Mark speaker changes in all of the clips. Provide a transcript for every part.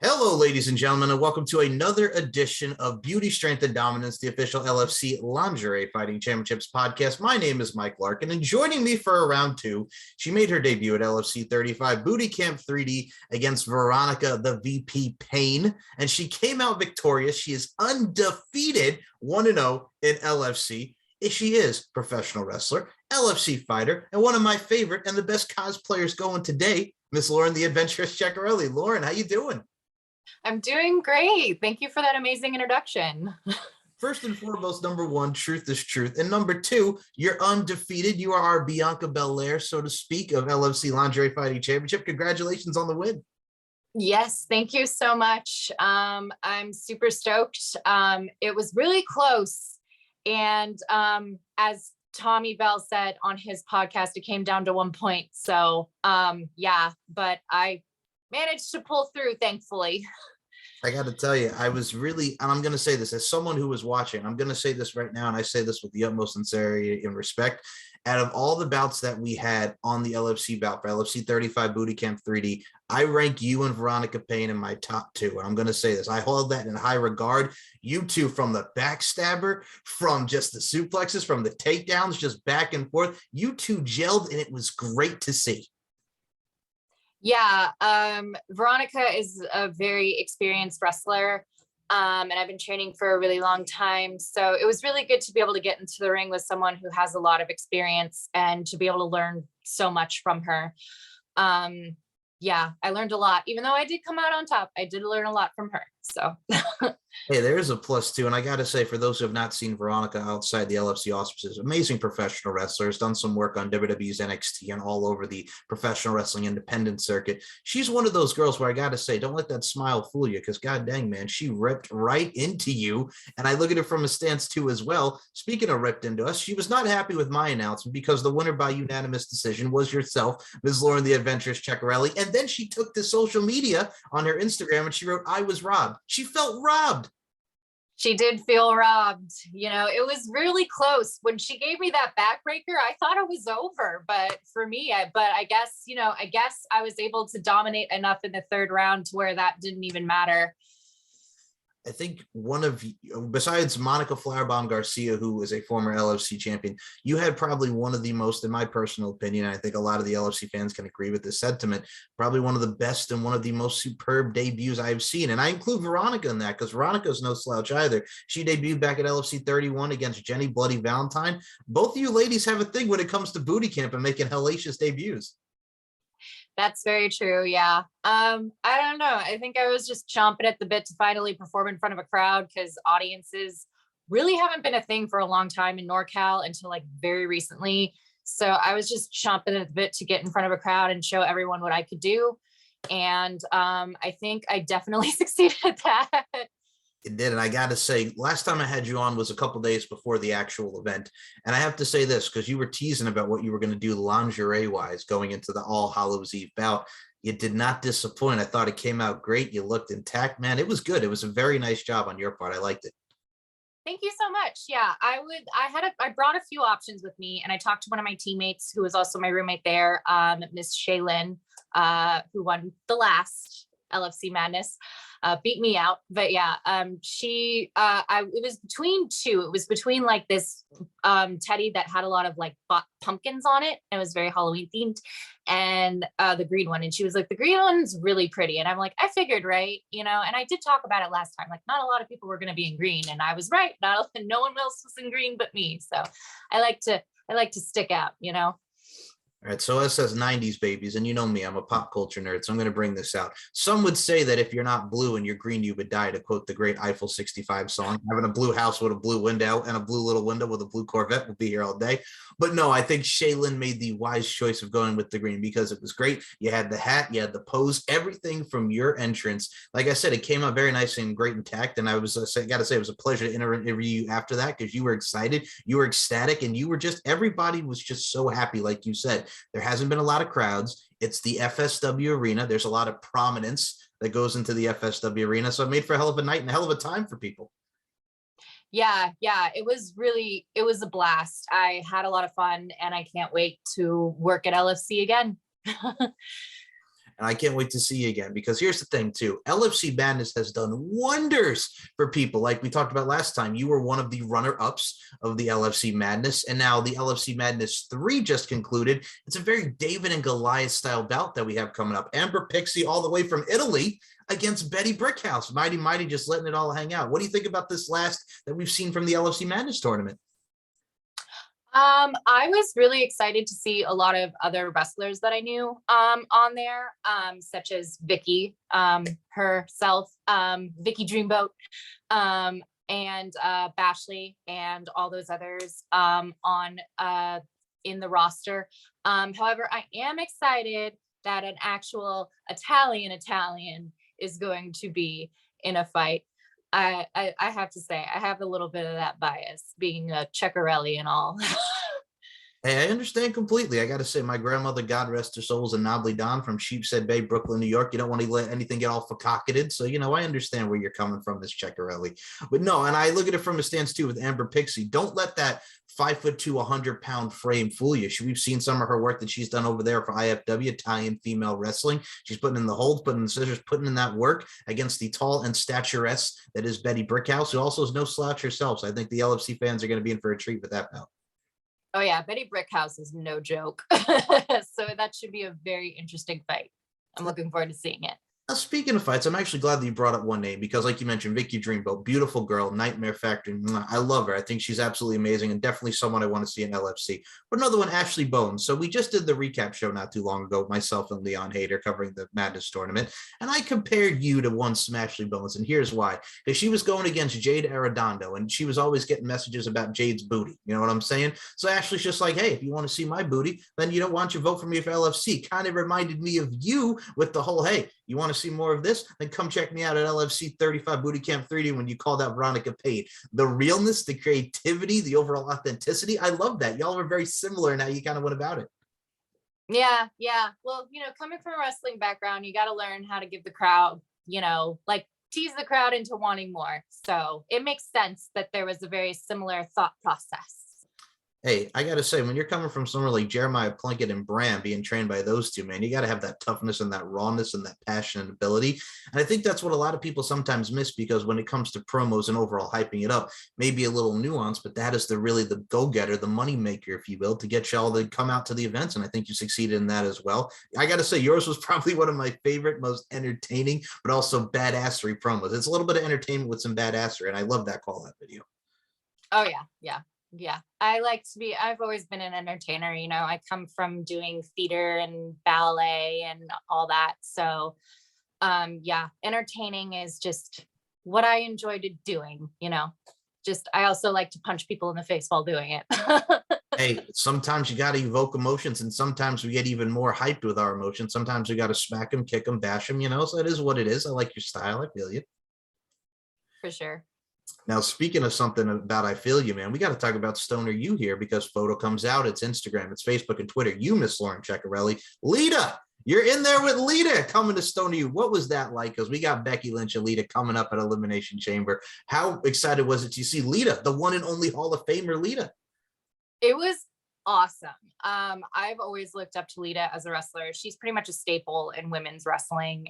Speaker 1: Hello, ladies and gentlemen, and welcome to another edition of Beauty, Strength, and Dominance, the official LFC Lingerie Fighting Championships podcast. My name is Mike Larkin, and joining me for round two, she made her debut at LFC 35 Booty Camp 3D against Veronika The VP Payne, and she came out victorious. She is undefeated, 1-0 in LFC. She is professional wrestler, LFC fighter, and one of my favorite and the best cosplayers going today, Miss Lauren the Adventurous Ceccarelli. Lauren, how you doing?
Speaker 2: I'm doing great. Thank you for that amazing introduction.
Speaker 1: First and foremost, number one, truth is truth. And number two, you're undefeated. You are our Bianca Belair, so to speak, of LFC Lingerie Fighting Championship. Congratulations on the win.
Speaker 2: Yes, thank you so much. I'm super stoked. It was really close. And as Tommy Bell said on his podcast, it came down to 1 point. So yeah, but I managed to pull through, thankfully.
Speaker 1: I got to tell you, I was really, and I'm going to say this as someone who was watching, I'm going to say this right now, and I say this with the utmost sincerity and respect. Out of all the bouts that we had on the LFC bout for LFC 35 Booty Camp 3D, I rank you and Veronika Payne in my top two. And I'm going to say this, I hold that in high regard. You two, from the backstabber, from just the suplexes, from the takedowns, just back and forth, you two gelled, and it was great to see.
Speaker 2: Yeah, Veronica is a very experienced wrestler, and I've been training for a really long time. So it was really good to be able to get into the ring with someone who has a lot of experience and to be able to learn so much from her. Yeah, I learned a lot. Even though I did come out on top, I did learn a lot from her. So
Speaker 1: hey, there's a plus too. And I got to say, for those who have not seen Veronica outside the LFC auspices, amazing professional wrestler, has done some work on WWE's NXT and all over the professional wrestling independent circuit. She's one of those girls where I got to say, don't let that smile fool you, because god dang, man, she ripped right into you. And I look at it from a stance too as well. Speaking of ripped into us, she was not happy with my announcement because the winner by unanimous decision was yourself, Ms. Lauren the Adventurous Ceccarelli. And then she took to social media on her Instagram and she wrote, "I was robbed." She felt robbed.
Speaker 2: She did feel robbed. You know, it was really close. When she gave me that backbreaker, I thought it was over. But for me, I guess, you know, I guess I was able to dominate enough in the third round to where that didn't even matter.
Speaker 1: I think one of, besides Monica Flowerbaum Garcia, who is a former LFC champion, you had probably one of the most, in my personal opinion, I think a lot of the LFC fans can agree with this sentiment, probably one of the best and one of the most superb debuts I've seen. And I include Veronica in that because Veronica is no slouch either. She debuted back at LFC 31 against Jenny Bloody Valentine. Both of you ladies have a thing when it comes to booty camp and making hellacious debuts.
Speaker 2: That's very true. Yeah. I don't know. I think I was just chomping at the bit to finally perform in front of a crowd because audiences really haven't been a thing for a long time in NorCal until like very recently. So I was just chomping at the bit to get in front of a crowd and show everyone what I could do. And I think I definitely succeeded at that.
Speaker 1: It did. And I got to say, last time I had you on was a couple days before the actual event. And I have to say this, because you were teasing about what you were going to do lingerie wise going into the All Hallows Eve bout. You did not disappoint. I thought it came out great. You looked intact, man. It was good. It was a very nice job on your part. I liked it.
Speaker 2: Thank you so much. Yeah, I brought a few options with me and I talked to one of my teammates who was also my roommate there, Miss Shaylin, who won the last LFC Madness. Beat me out, but yeah, it was between two. It was between like this teddy that had a lot of like pumpkins on it and it was very Halloween themed, and the green one. And she was like, the green one's really pretty. And I'm like, I figured, right? You know, and I did talk about it last time, like not a lot of people were going to be in green, and I was right. No one else was in green but me. So I like to stick out, you know.
Speaker 1: All right, so us says 90s babies, and you know me, I'm a pop culture nerd, so I'm going to bring this out. Some would say that if you're not blue and you're green, you would die, to quote the great Eiffel 65 song. Having a blue house with a blue window and a blue little window with a blue Corvette will be here all day. But no, I think Shaylin made the wise choice of going with the green because it was great. You had the hat, you had the pose, everything from your entrance. Like I said, it came out very nice and great intact, and I got to say, it was a pleasure to interview you after that because you were excited, you were ecstatic, and you were just, everybody was just so happy, like you said. There hasn't been a lot of crowds. It's the FSW arena. There's a lot of prominence that goes into the FSW arena. So it made for a hell of a night and a hell of a time for people.
Speaker 2: Yeah, it was a blast. I had a lot of fun and I can't wait to work at LFC again.
Speaker 1: And I can't wait to see you again, because here's the thing too. LFC Madness has done wonders for people. Like we talked about last time, you were one of the runner-ups of the LFC Madness, and now the LFC Madness 3 just concluded. It's a very David and Goliath style bout that we have coming up. Amber Pixie all the way from Italy against Betty Brickhouse. Mighty just letting it all hang out. What do you think about this last that we've seen from the LFC Madness tournament?
Speaker 2: I was really excited to see a lot of other wrestlers that I knew on there, such as Vicky herself, Vicky Dreamboat, and Bashley, and all those others on in the roster. However, I am excited that an actual Italian is going to be in a fight. I have to say, I have a little bit of that bias, being a Ceccarelli and all.
Speaker 1: Hey, I understand completely. I got to say, my grandmother, God rest her soul, is a Nobly Don from Sheepshead Bay, Brooklyn, New York. You don't want to let anything get all facocketed. So, I understand where you're coming from, Miss Ceccarelli. But no, and I look at it from a stance too with Amber Pixie. Don't let that 5'2", 100-pound frame fool you. We've seen some of her work that she's done over there for IFW, Italian female wrestling. She's putting in the holds, putting in the scissors, putting in that work against the tall and statuesque that is Betty Brickhouse, who also is no slouch herself. So I think the LFC fans are going to be in for a treat with that bout.
Speaker 2: Oh yeah, Betty Brickhouse is no joke. So that should be a very interesting fight. I'm looking forward to seeing it.
Speaker 1: Now, speaking of fights, I'm actually glad that you brought up one name, because like you mentioned, Vicky Dreamboat, beautiful girl, Nightmare Factory. I love her. I think she's absolutely amazing, and definitely someone I want to see in LFC. But another one, Ashley Bones. So we just did the recap show not too long ago, myself and Leon Hader, covering the Madness tournament. And I compared you to one Ashley Bones. And here's why. Because she was going against Jade Arredondo, and she was always getting messages about Jade's booty. You know what I'm saying? So Ashley's just like, hey, if you want to see my booty, then why don't you vote for me for LFC? Kind of reminded me of you with the whole, hey, you want to see more of this? Then come check me out at LFC 35 Booty Camp 3D when you called out Veronica Payne. The realness, the creativity, the overall authenticity. I love that. Y'all were very similar in how you kind of went about it.
Speaker 2: Yeah. Well, coming from a wrestling background, you got to learn how to give the crowd, like tease the crowd into wanting more. So it makes sense that there was a very similar thought process.
Speaker 1: Hey, I got to say, when you're coming from somewhere like Jeremiah Plunkett and Bram, being trained by those two, man, you got to have that toughness and that rawness and that passion and ability. And I think that's what a lot of people sometimes miss, because when it comes to promos and overall hyping it up, maybe a little nuance, but that is really the go-getter, the money maker, if you will, to get y'all to come out to the events. And I think you succeeded in that as well. I got to say, yours was probably one of my favorite, most entertaining, but also badassery promos. It's a little bit of entertainment with some badassery, and I love that call-out video.
Speaker 2: Oh, yeah. I've always been an entertainer. I come from doing theater and ballet and all that. So, entertaining is just what I enjoyed doing, I also like to punch people in the face while doing it.
Speaker 1: Hey, sometimes you got to evoke emotions, and sometimes we get even more hyped with our emotions. Sometimes we got to smack them, kick them, bash them, so it is what it is. I like your style. I feel you.
Speaker 2: For sure.
Speaker 1: Now, speaking of something about I feel you, man, we got to talk about Stoner You here, because photo comes out. It's Instagram, it's Facebook and Twitter. You, Miss Lauren Ceccarelli. Lita, you're in there with Lita coming to Stoner You. What was that like? Because we got Becky Lynch and Lita coming up at Elimination Chamber. How excited was it to see Lita, the one and only Hall of Famer Lita?
Speaker 2: It was awesome. I've always looked up to Lita as a wrestler. She's pretty much a staple in women's wrestling.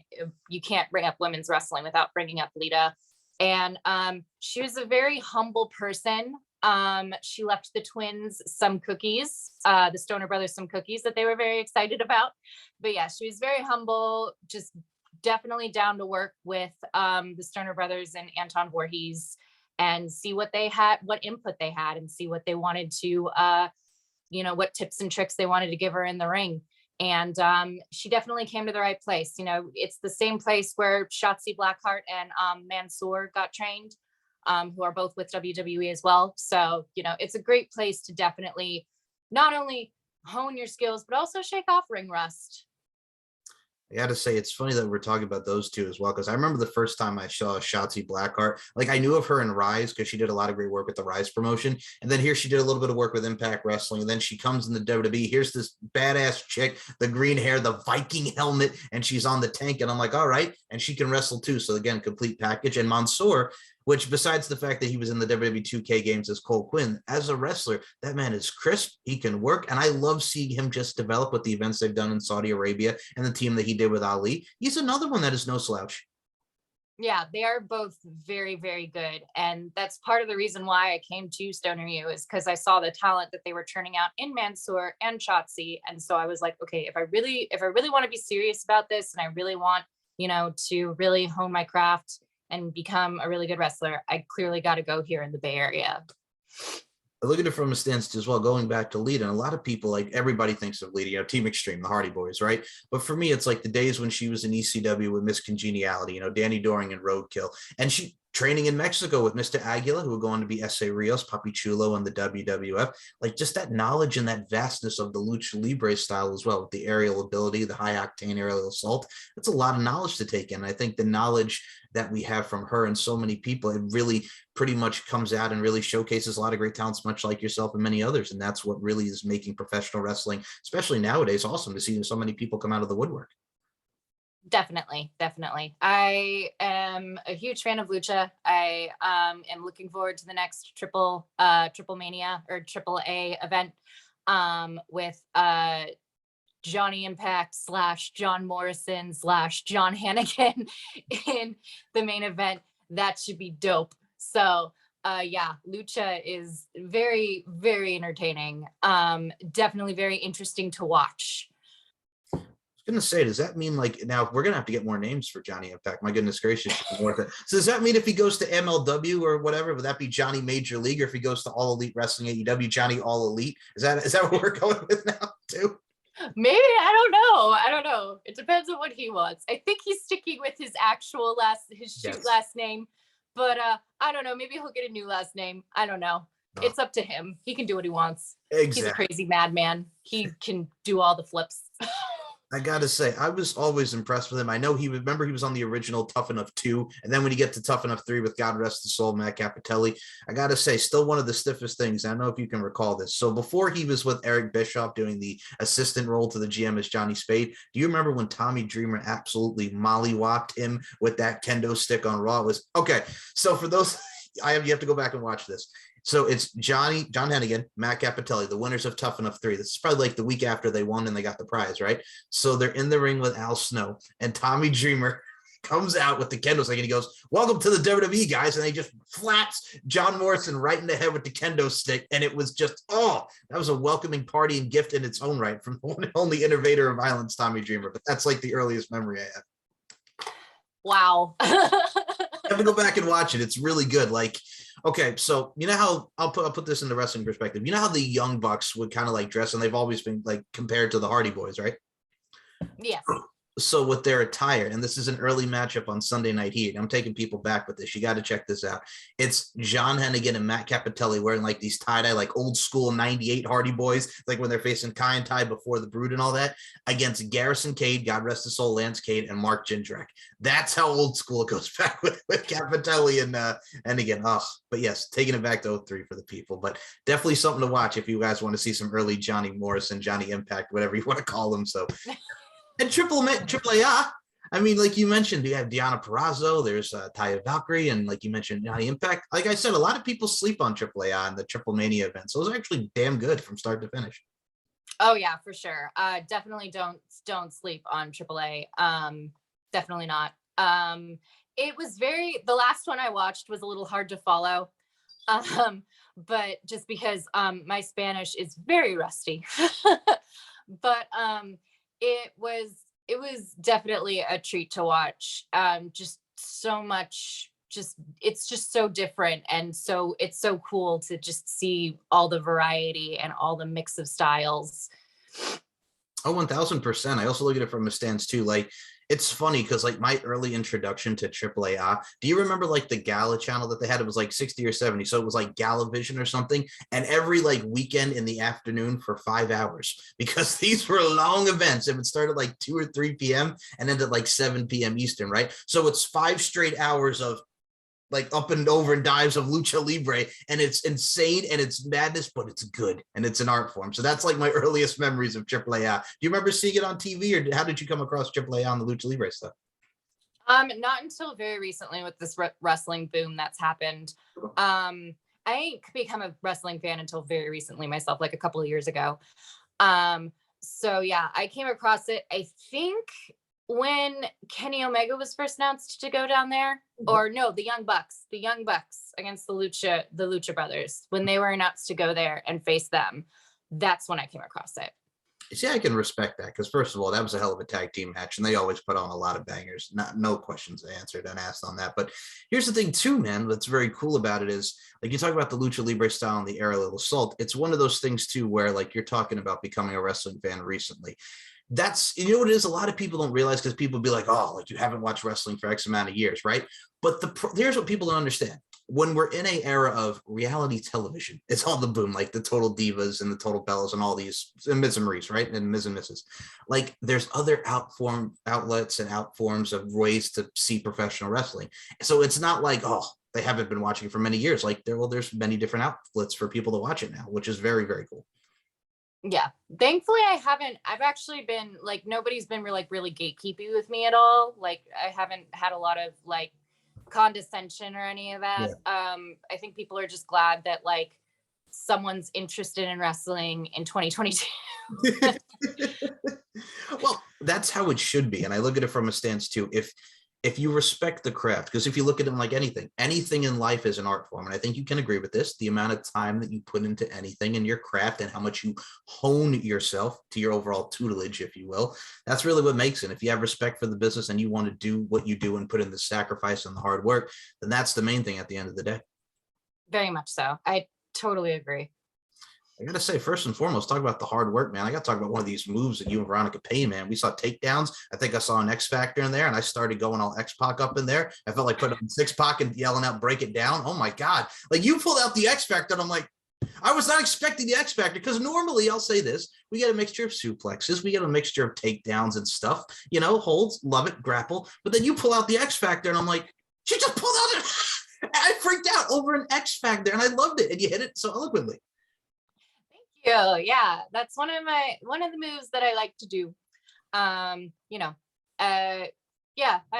Speaker 2: You can't bring up women's wrestling without bringing up Lita. And she was a very humble person. She left the twins some cookies, the Stoner brothers some cookies that they were very excited about. But yeah, she was very humble, just definitely down to work with the Stoner brothers and Anton Voorhees, and see what they had, what input they had, and see what they wanted to, what tips and tricks they wanted to give her in the ring. And she definitely came to the right place. It's the same place where Shotzi Blackheart and Mansoor got trained, who are both with WWE as well. So, it's a great place to definitely not only hone your skills, but also shake off ring rust.
Speaker 1: I got to say, it's funny that we're talking about those two as well, because I remember the first time I saw Shotzi Blackheart, like I knew of her in Rise because she did a lot of great work with the Rise promotion. And then here she did a little bit of work with Impact Wrestling. And then she comes in the WWE. Here's this badass chick, the green hair, the Viking helmet, and she's on the tank. And I'm like, all right. And she can wrestle too. So again, complete package. And Mansoor, which besides the fact that he was in the WWE 2K games as Cole Quinn, as a wrestler, that man is crisp. He can work. And I love seeing him just develop with the events they've done in Saudi Arabia and the team that he did with Ali. He's another one that is no slouch.
Speaker 2: Yeah, they are both very, very good. And that's part of the reason why I came to Stoner U, is because I saw the talent that they were turning out in Mansoor and Shotzi. And so I was like, okay, if I really want to be serious about this, and I really want, to really hone my craft and become a really good wrestler, I clearly got to go here in the Bay Area.
Speaker 1: I look at it from a stance as well, going back to Lita, and a lot of people, like everybody thinks of Lita, Team Extreme, the Hardy Boys, right? But for me, it's like the days when she was in ECW with Miss Congeniality, Danny Doring and Roadkill, and she training in Mexico with Mr. Aguila, who would go on to be S.A. Rios, Papi Chulo, and the WWF. Like just that knowledge and that vastness of the Lucha Libre style as well, with the aerial ability, the high octane aerial assault. That's a lot of knowledge to take in. I think the knowledge that we have from her and so many people, it really pretty much comes out and really showcases a lot of great talents, much like yourself and many others. And that's what really is making professional wrestling, especially nowadays, awesome to see so many people come out of the woodwork.
Speaker 2: Definitely. I am a huge fan of Lucha. I am looking forward to the next Triple Mania or Triple A event with Johnny Impact / John Morrison / John Hannigan in the main event. That should be dope. So yeah, Lucha is very, very entertaining. Definitely very interesting to watch.
Speaker 1: Gonna say, does that mean like now we're gonna have to get more names for Johnny Impact? My goodness gracious, worth it. So does that mean if he goes to MLW or whatever, would that be Johnny Major League? Or if he goes to All Elite Wrestling AEW, Johnny All Elite? Is that what we're going with now too?
Speaker 2: Maybe, I don't know. It depends on what he wants. I think he's sticking with his actual last name, but I don't know. Maybe he'll get a new last name. I don't know. No. It's up to him. He can do what he wants. Exactly. He's a crazy madman. He can do all the flips.
Speaker 1: I gotta say, I was always impressed with him. I know he was on the original Tough Enough 2, and then when you get to Tough Enough 3 with God Rest His Soul, Matt Capitelli, I gotta say, still one of the stiffest things. I don't know if you can recall this. So before he was with Eric Bischoff doing the assistant role to the GM as Johnny Spade, do you remember when Tommy Dreamer absolutely mollywopped him with that kendo stick on Raw? It was okay. So for those, you have to go back and watch this. So it's John Hennigan, Matt Capitelli, the winners of Tough Enough 3. This is probably like the week after they won and they got the prize, right? So they're in the ring with Al Snow, and Tommy Dreamer comes out with the kendo stick and he goes, "Welcome to the WWE, guys." And they just flaps John Morrison right in the head with the kendo stick. And it was just, that was a welcoming party and gift in its own right from the one and only innovator of violence, Tommy Dreamer. But that's like the earliest memory I have.
Speaker 2: Wow.
Speaker 1: I have to go back and watch it. It's really good. Like, okay, so you know how I'll put this into wrestling perspective. You know how the Young Bucks would kind of like dress, and they've always been like compared to the Hardy Boys, right?
Speaker 2: Yes.
Speaker 1: So with their attire, and this is an early matchup on Sunday Night Heat. I'm taking people back with this. You got to check this out. It's John Hennigan and Matt Capitelli wearing like these tie-dye, like old school 98 Hardy Boys, like when they're facing Kai and Ty before the Brood and all that, against Garrison Cade, God rest his soul, Lance Cade, and Mark Jindrak. That's how old school it goes back with Capitelli and Hennigan. But yes, taking it back to 03 for the people, but definitely something to watch if you guys want to see some early Johnny Morrison, Johnny Impact, whatever you want to call them. So. And Triple A, I mean, like you mentioned, you have Deonna Purrazzo, there's Taya Valkyrie, and like you mentioned, Johnny Impact. Like I said, a lot of people sleep on Triple A and the Triple Mania events. Those are actually damn good from start to finish.
Speaker 2: Oh yeah, for sure. Definitely don't sleep on Triple A. Definitely not. It was the last one I watched was a little hard to follow. But just because my Spanish is very rusty. But it was definitely a treat to watch. Just so much, it's just so different. And so it's so cool to just see all the variety and all the mix of styles.
Speaker 1: Oh, 1000%. I also look at it from a stance too. Like, it's funny because like my early introduction to AAA, do you remember like the Gala channel that they had? It was like 60 or 70. So it was like Gala Vision or something. And every like weekend in the afternoon for 5 hours, because these were long events. It would start at like 2 or 3 p.m. and end at like 7 p.m. Eastern, right? So it's 5 straight hours of like up and over and dives of lucha libre, and it's insane and it's madness, but it's good and it's an art form. So that's like my earliest memories of AAA. Do you remember seeing it on TV, or how did you come across AAA on the lucha libre stuff?
Speaker 2: Not until very recently with this wrestling boom that's happened. I ain't become a wrestling fan until very recently myself, like a couple of years ago. So yeah, I came across it, I think, when Kenny Omega was first announced to go down there, or no, the Young Bucks against the Lucha Brothers, when they were announced to go there and face them. That's when I came across it.
Speaker 1: See, I can respect that because first of all, that was a hell of a tag team match, and they always put on a lot of bangers. No questions answered and asked on that. But here's the thing, too, man. What's very cool about it is, like, you talk about the lucha libre style and the aerial assault. It's one of those things too, where like you're talking about becoming a wrestling fan recently. That's, you know what it is. A lot of people don't realize because people be like, oh, like you haven't watched wrestling for X amount of years, right? But here's what people don't understand. When we're in an era of reality television, it's all the boom, like the Total Divas and the Total Bellas and all these, and Ms. and Maurice, right? And Ms. and Mrs. Like there's other outlets and outforms of ways to see professional wrestling. So it's not like, oh, they haven't been watching for many years. Like there's many different outlets for people to watch it now, which is very, very cool.
Speaker 2: Yeah, thankfully I've actually been like, nobody's been really gatekeepy with me at all. Like I haven't had a lot of like condescension or any of that. Yeah. I think people are just glad that like someone's interested in wrestling in 2022.
Speaker 1: Well, that's how it should be. And I look at it from a stance too. If you respect the craft, because if you look at them like anything in life is an art form. And I think you can agree with this, the amount of time that you put into anything in your craft and how much you hone yourself to your overall tutelage, if you will, that's really what makes it. If you have respect for the business and you want to do what you do and put in the sacrifice and the hard work, then that's the main thing at the end of the day.
Speaker 2: Very much so. I totally agree.
Speaker 1: I got to say, first and foremost, talk about the hard work, man. I got to talk about one of these moves that you and Veronica Payne, man. We saw takedowns. I think I saw an X Factor in there, and I started going all X-Pac up in there. I felt like putting on Six-Pac and yelling out, break it down. Oh, my God. Like, you pulled out the X Factor, and I'm like, I was not expecting the X Factor, because normally, I'll say this, we get a mixture of suplexes. We get a mixture of takedowns and stuff. You know, holds, love it, grapple. But then you pull out the X Factor, and I'm like, she just pulled out it. I freaked out over an X Factor, and I loved it, and you hit it so eloquently.
Speaker 2: Yeah, that's one of the moves that I like to do. Yeah, I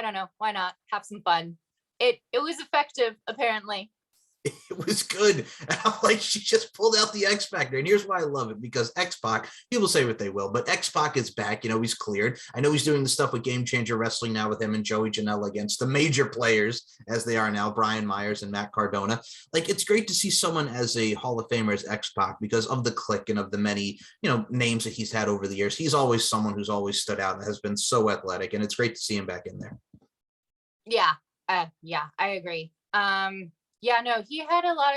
Speaker 2: don't know, why not have some fun. It was effective, apparently.
Speaker 1: It was good. I'm like, she just pulled out the X Factor. And here's why I love it, because X-Pac, people say what they will, but X-Pac is back. You know, he's cleared. I know he's doing the stuff with Game Changer Wrestling now with him and Joey Janela against the major players as they are now, Brian Myers and Matt Cardona. Like, it's great to see someone as a Hall of Famer as X-Pac because of the click and of the many, you know, names that he's had over the years. He's always someone who's always stood out and has been so athletic. And it's great to see him back in there.
Speaker 2: Yeah, I agree. Yeah, no, he had a lot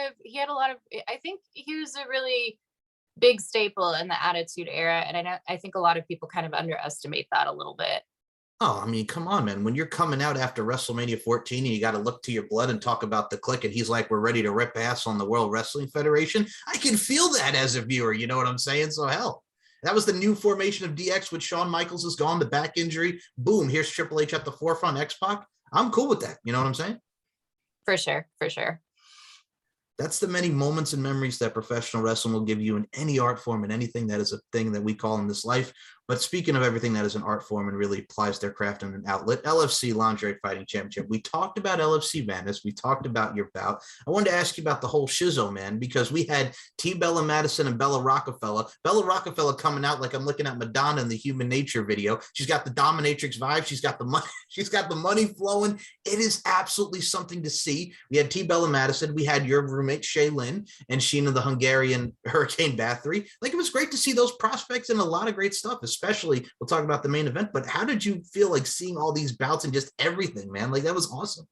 Speaker 2: of, I think he was a really big staple in the Attitude Era. And I think a lot of people kind of underestimate that a little bit.
Speaker 1: Oh, I mean, come on, man. When you're coming out after WrestleMania 14 and you got to look to your blood and talk about the click, and he's like, we're ready to rip ass on the World Wrestling Federation. I can feel that as a viewer. You know what I'm saying? So hell, that was the new formation of DX with Shawn Michaels is gone, the back injury. Boom, here's Triple H at the forefront, X-Pac. I'm cool with that. You know what I'm saying?
Speaker 2: For sure.
Speaker 1: That's the many moments and memories that professional wrestling will give you in any art form and anything that is a thing that we call in this life. But speaking of everything that is an art form and really applies their craft in an outlet, LFC Lingerie Fighting Championship. We talked about LFC Madness. We talked about your bout. I wanted to ask you about the whole shizzo, man, because we had T. Bella Madison and Bella Rockefeller. Bella Rockefeller coming out like I'm looking at Madonna in the Human Nature video. She's got the dominatrix vibe. She's got the money. She's got the money flowing. It is absolutely something to see. We had T. Bella Madison. We had your roommate Shaylin and Sheena the Hungarian Hurricane Bathory. Like, it was great to see those prospects and a lot of great stuff, especially we'll talk about the main event. But how did you feel like seeing all these bouts and just everything, man? Like, that was awesome.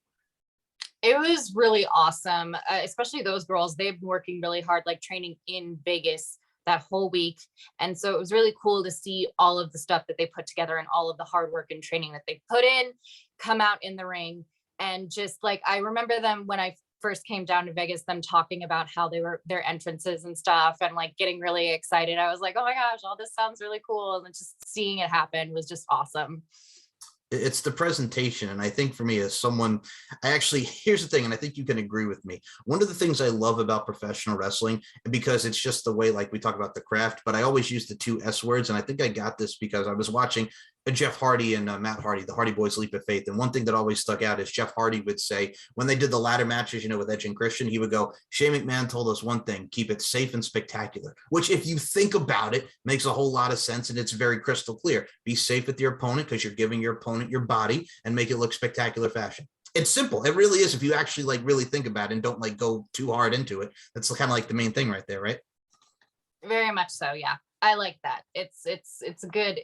Speaker 2: It was really awesome, especially those girls. They've been working really hard, like training in Vegas that whole week. And so it was really cool to see all of the stuff that they put together and all of the hard work and training that they put in come out in the ring. And just like, I remember them when I first came down to Vegas, them talking about how they were their entrances and stuff and like getting really excited. I was like, oh my gosh, all this sounds really cool. And just seeing it happen was just awesome.
Speaker 1: It's the presentation. And I think for me as someone, here's the thing, and I think you can agree with me. One of the things I love about professional wrestling, because it's just the way, like we talk about the craft, but I always use the two S words. And I think I got this because I was watching, Jeff Hardy and Matt Hardy, the Hardy Boys Leap of Faith. And one thing that always stuck out is Jeff Hardy would say, when they did the ladder matches, with Edge and Christian, he would go, Shane McMahon told us one thing, keep it safe and spectacular, which if you think about it, makes a whole lot of sense. And it's very crystal clear. Be safe with your opponent because you're giving your opponent your body and make it look spectacular fashion. It's simple. It really is. If you actually really think about it and don't go too hard into it, that's kind of the main thing right there, right?
Speaker 2: Very much so. Yeah. I like that. It's a good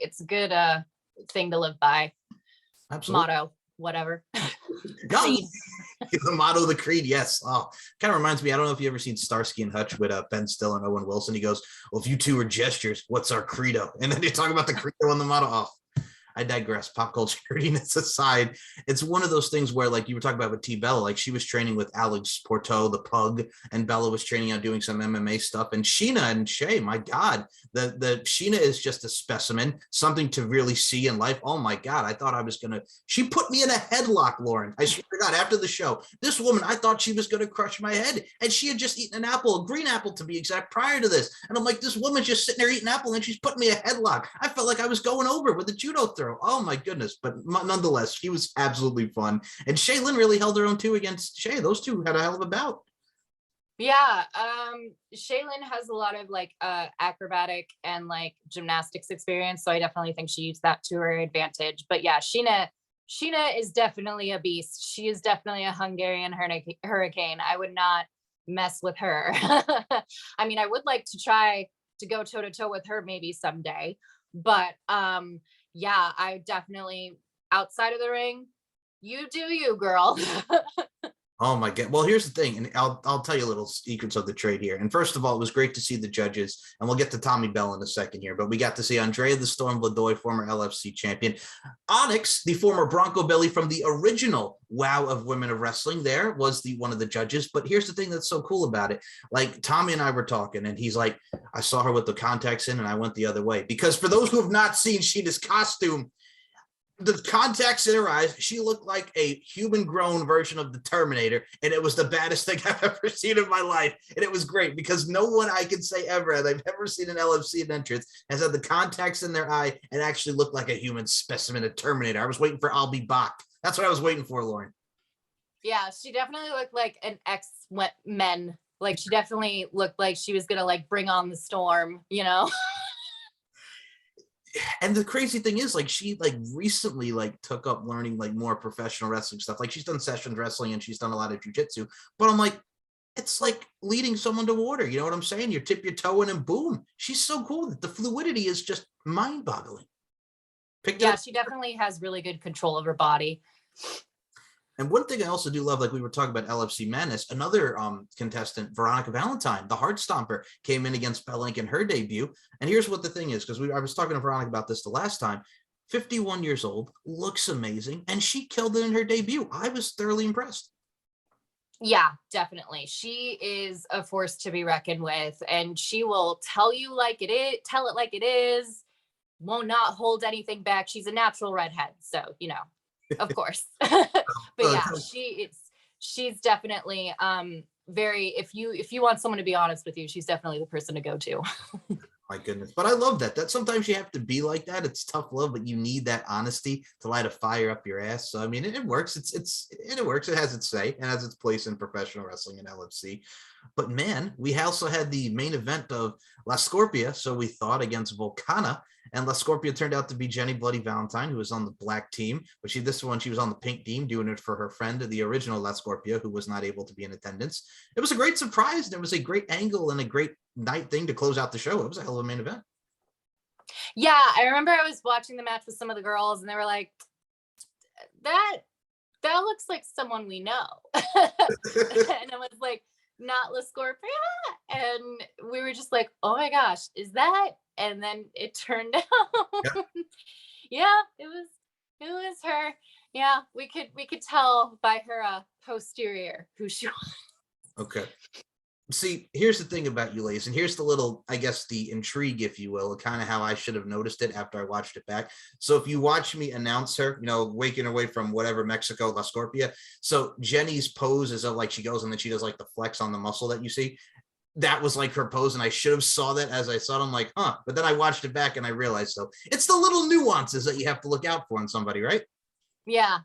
Speaker 2: thing to live by.
Speaker 1: Absolutely.
Speaker 2: Motto, whatever.
Speaker 1: The motto, the creed. Yes. Oh, kind of reminds me. I don't know if you ever seen Starsky and Hutch with Ben Still and Owen Wilson. He goes, well, if you two are gestures, what's our credo? And then they talk about the credo and the motto. Oh, I digress. Pop culture nerdiness aside, it's one of those things where, you were talking about with T Bella, she was training with Alex Porto, the pug, and Bella was training out doing some MMA stuff. And Sheena and Shay, my God, the Sheena is just a specimen, something to really see in life. Oh my God, I thought I was she put me in a headlock, Lauren. I swear to God, after the show, this woman, I thought she was gonna crush my head, and she had just eaten an apple, a green apple to be exact, prior to this. And I'm like, this woman's just sitting there eating apple, and she's putting me a headlock. I felt like I was going over with a judo throw. Oh my goodness. But nonetheless, she was absolutely fun. And Shaylin really held her own too against Shay. Those two had a hell of a bout.
Speaker 2: Yeah. Shaylin has a lot of acrobatic and gymnastics experience. So I definitely think she used that to her advantage. But yeah, Sheena is definitely a beast. She is definitely a Hungarian hurricane. I would not mess with her. I mean, I would like to try to go toe to toe with her maybe someday. But yeah, I definitely, outside of the ring, you do you, girl.
Speaker 1: Oh my God. Well, here's the thing, and I'll tell you a little secrets of the trade here. And first of all, it was great to see the judges, and we'll get to Tommy Bell in a second here, but we got to see Andrea the Storm Ladoy, former LFC champion, Onyx, the former Bronco Belly from the original WoW of Women of Wrestling, there was one of the judges. But here's the thing that's so cool about it. Tommy and I were talking, and he's like, I saw her with the contacts in, and I went the other way. Because for those who have not seen Sheena's costume, the contacts in her eyes, she looked like a human-grown version of the Terminator, and it was the baddest thing I've ever seen in my life. And it was great because no one I can say ever that I've ever seen an LFC entrance has had the contacts in their eye and actually looked like a human specimen, a Terminator. I was waiting for I'll be back. That's what I was waiting for, Lauren.
Speaker 2: Yeah, she definitely looked like an X-Men. She definitely looked like she was gonna bring on the storm,
Speaker 1: And the crazy thing is, she recently took up learning more professional wrestling stuff. She's done sessions wrestling and she's done a lot of jujitsu. But I'm like, it's like leading someone to water. You know what I'm saying? You tip your toe in and boom. She's so cool that the fluidity is just mind-boggling.
Speaker 2: Yeah, she definitely has really good control of her body.
Speaker 1: And one thing I also do love, we were talking about LFC Madness, another contestant, Veronica Valentine, the Heart Stomper, came in against Bellink in her debut. And here's what the thing is, because I was talking to Veronica about this the last time. 51 years old, looks amazing, and she killed it in her debut. I was thoroughly impressed.
Speaker 2: Yeah, definitely. She is a force to be reckoned with, and she will tell it like it is, will not hold anything back. She's a natural redhead, so of course. But yeah, she's definitely very, if you want someone to be honest with you, she's definitely the person to go to.
Speaker 1: My goodness. But I love that sometimes you have to be like that. It's tough love, but you need that honesty to light a fire up your ass. So I mean, it works. It works. It has its say and has its place in professional wrestling and LFC. But man, we also had the main event of La Scorpia, so we thought, against Volcana. And La Scorpia turned out to be Jenny Bloody Valentine, who was on the black team. But she was on the pink team, doing it for her friend, the original La Scorpia, who was not able to be in attendance. It was a great surprise. And it was a great angle and a great night thing to close out the show. It was a hell of a main event.
Speaker 2: Yeah, I remember I was watching the match with some of the girls, and they were like, that looks like someone we know. And I was like, not La Scorpia. And we were just like, oh my gosh, is that? And then it turned out, yeah, it was her. Yeah, we could tell by her posterior who she was.
Speaker 1: Okay. See, here's the thing about you, ladies, and here's the little, I guess, the intrigue, if you will, kind of how I should have noticed it after I watched it back. So if you watch me announce her, waking away from whatever Mexico, La Scorpia. So Jenny's pose is she goes and then she does the flex on the muscle that you see. that was like her pose, and I should have saw that as I saw it. I'm like, huh. But then I watched it back and I realized, so it's the little nuances that you have to look out for in somebody, right?
Speaker 2: Yeah,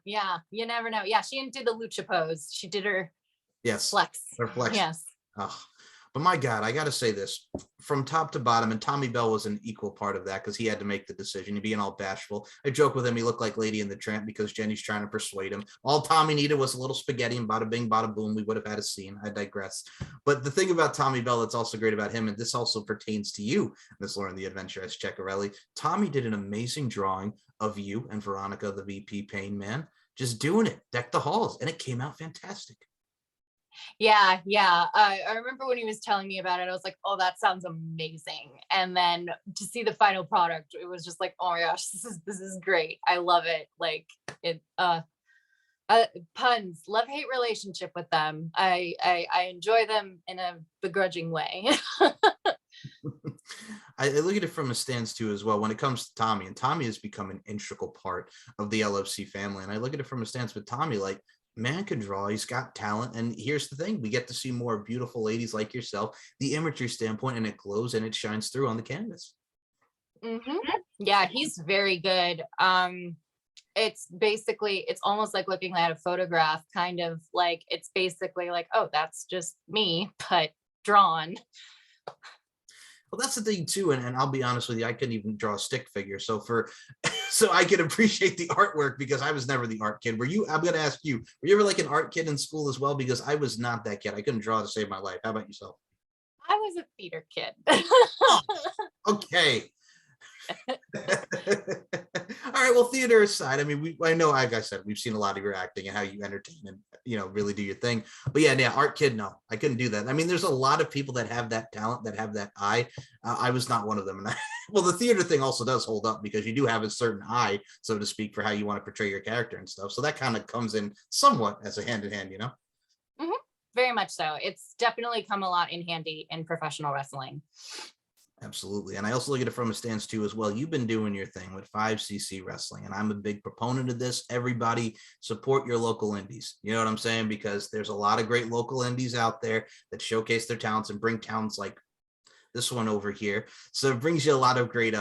Speaker 2: you never know. Yeah, she didn't do the lucha pose. She did her
Speaker 1: Yes,
Speaker 2: flex.
Speaker 1: her flex.
Speaker 2: Yes.
Speaker 1: Oh, but my God, I got to say this from top to bottom, and Tommy Bell was an equal part of that because he had to make the decision. He being all bashful. I joke with him, he looked like Lady and the Tramp because Jenny's trying to persuade him. All Tommy needed was a little spaghetti, and bada bing, bada boom, we would have had a scene. I digress. But the thing about Tommy Bell that's also great about him, and this also pertains to you, Miss Lauren the Adventuress Ceccarelli, Tommy did an amazing drawing of you and Veronica the VP Payne, man. Just doing it, deck the halls, and it came out fantastic.
Speaker 2: Yeah. I remember when he was telling me about it, I was like, oh, that sounds amazing. And then to see the final product, it was just like, oh my gosh, this is great. I love it. Like it, puns, love-hate relationship with them. I enjoy them in a begrudging way.
Speaker 1: I look at it from a stance too as well when it comes to Tommy, and Tommy has become an integral part of the LFC family. And I look at it from a stance with Tommy, like, man can draw, he's got talent. And here's the thing, we get to see more beautiful ladies like yourself, the imagery standpoint, and it glows and it shines through on the canvas.
Speaker 2: Yeah, he's very good. It's basically, it's almost like looking at a photograph, kind of like, it's basically like, oh, that's just me, but drawn.
Speaker 1: Well, that's the thing too, and I'll be honest with you, I couldn't even draw a stick figure. So so I can appreciate the artwork because I was never the art kid. Were you? I'm going to ask you, were you ever like an art kid in school as well? Because I was not that kid. I couldn't draw to save my life. How about yourself?
Speaker 2: I was a theater kid.
Speaker 1: Okay. All right, well, theater aside, I mean, I know, like I said, we've seen a lot of your acting and how you entertain and really do your thing. But yeah, art kid, no, I couldn't do that. I mean, there's a lot of people that have that talent, that have that eye. I was not one of them. And well, the theater thing also does hold up because you do have a certain eye, so to speak, for how you want to portray your character and stuff. So that kind of comes in somewhat as a hand in hand,
Speaker 2: Very much so. It's definitely come a lot in handy in professional wrestling.
Speaker 1: Absolutely. And I also look at it from a stance too as well. You've been doing your thing with 5cc wrestling, and I'm a big proponent of this. Everybody support your local indies. You know what I'm saying? Because there's a lot of great local indies out there that showcase their talents and bring talents like this one over here. So it brings you a lot of great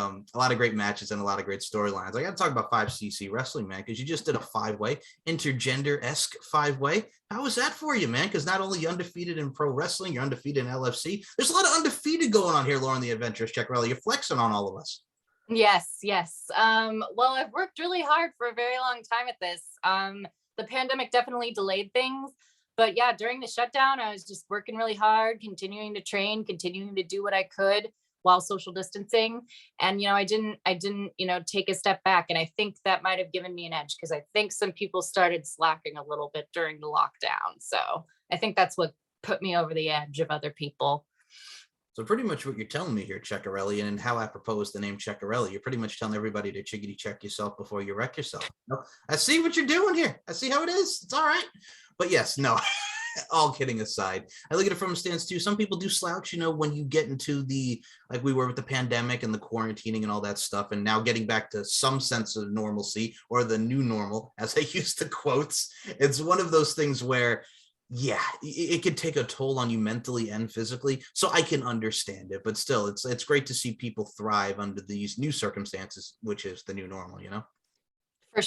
Speaker 1: matches and a lot of great storylines. I got to talk about 5cc wrestling, man, because you just did a 5-way intergender-esque 5-way. How was that for you, man? Because not only you undefeated in pro wrestling, you're undefeated in LFC. There's a lot of undefeated going on here, Lauren the Adventurous Ceccarelli. You're flexing on all of us.
Speaker 2: Yes. Well, I've worked really hard for a very long time at this. The pandemic definitely delayed things. But yeah, during the shutdown, I was just working really hard, continuing to train, continuing to do what I could while social distancing. And, I didn't, take a step back. And I think that might have given me an edge because I think some people started slacking a little bit during the lockdown. So I think that's what put me over the edge of other people.
Speaker 1: So pretty much what you're telling me here, Ceccarelli, and how apropos is the name Ceccarelli, you're pretty much telling everybody to chickity check yourself before you wreck yourself. I see what you're doing here. I see how it is. It's all right. But yes, no, all kidding aside, I look at it from a stance too. Some people do slouch, when you get into like we were with the pandemic and the quarantining and all that stuff, and now getting back to some sense of normalcy or the new normal, as I use the quotes. It's one of those things where, yeah, it could take a toll on you mentally and physically. So I can understand it, but still, it's great to see people thrive under these new circumstances, which is the new normal,
Speaker 2: For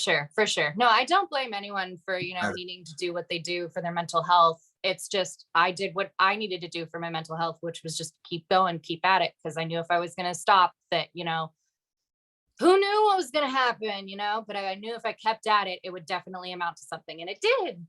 Speaker 2: sure. No, I don't blame anyone for, needing to do what they do for their mental health. It's just, I did what I needed to do for my mental health, which was just keep going, keep at it. Because I knew if I was going to stop that, who knew what was going to happen, but I knew if I kept at it, it would definitely amount to something. And it did.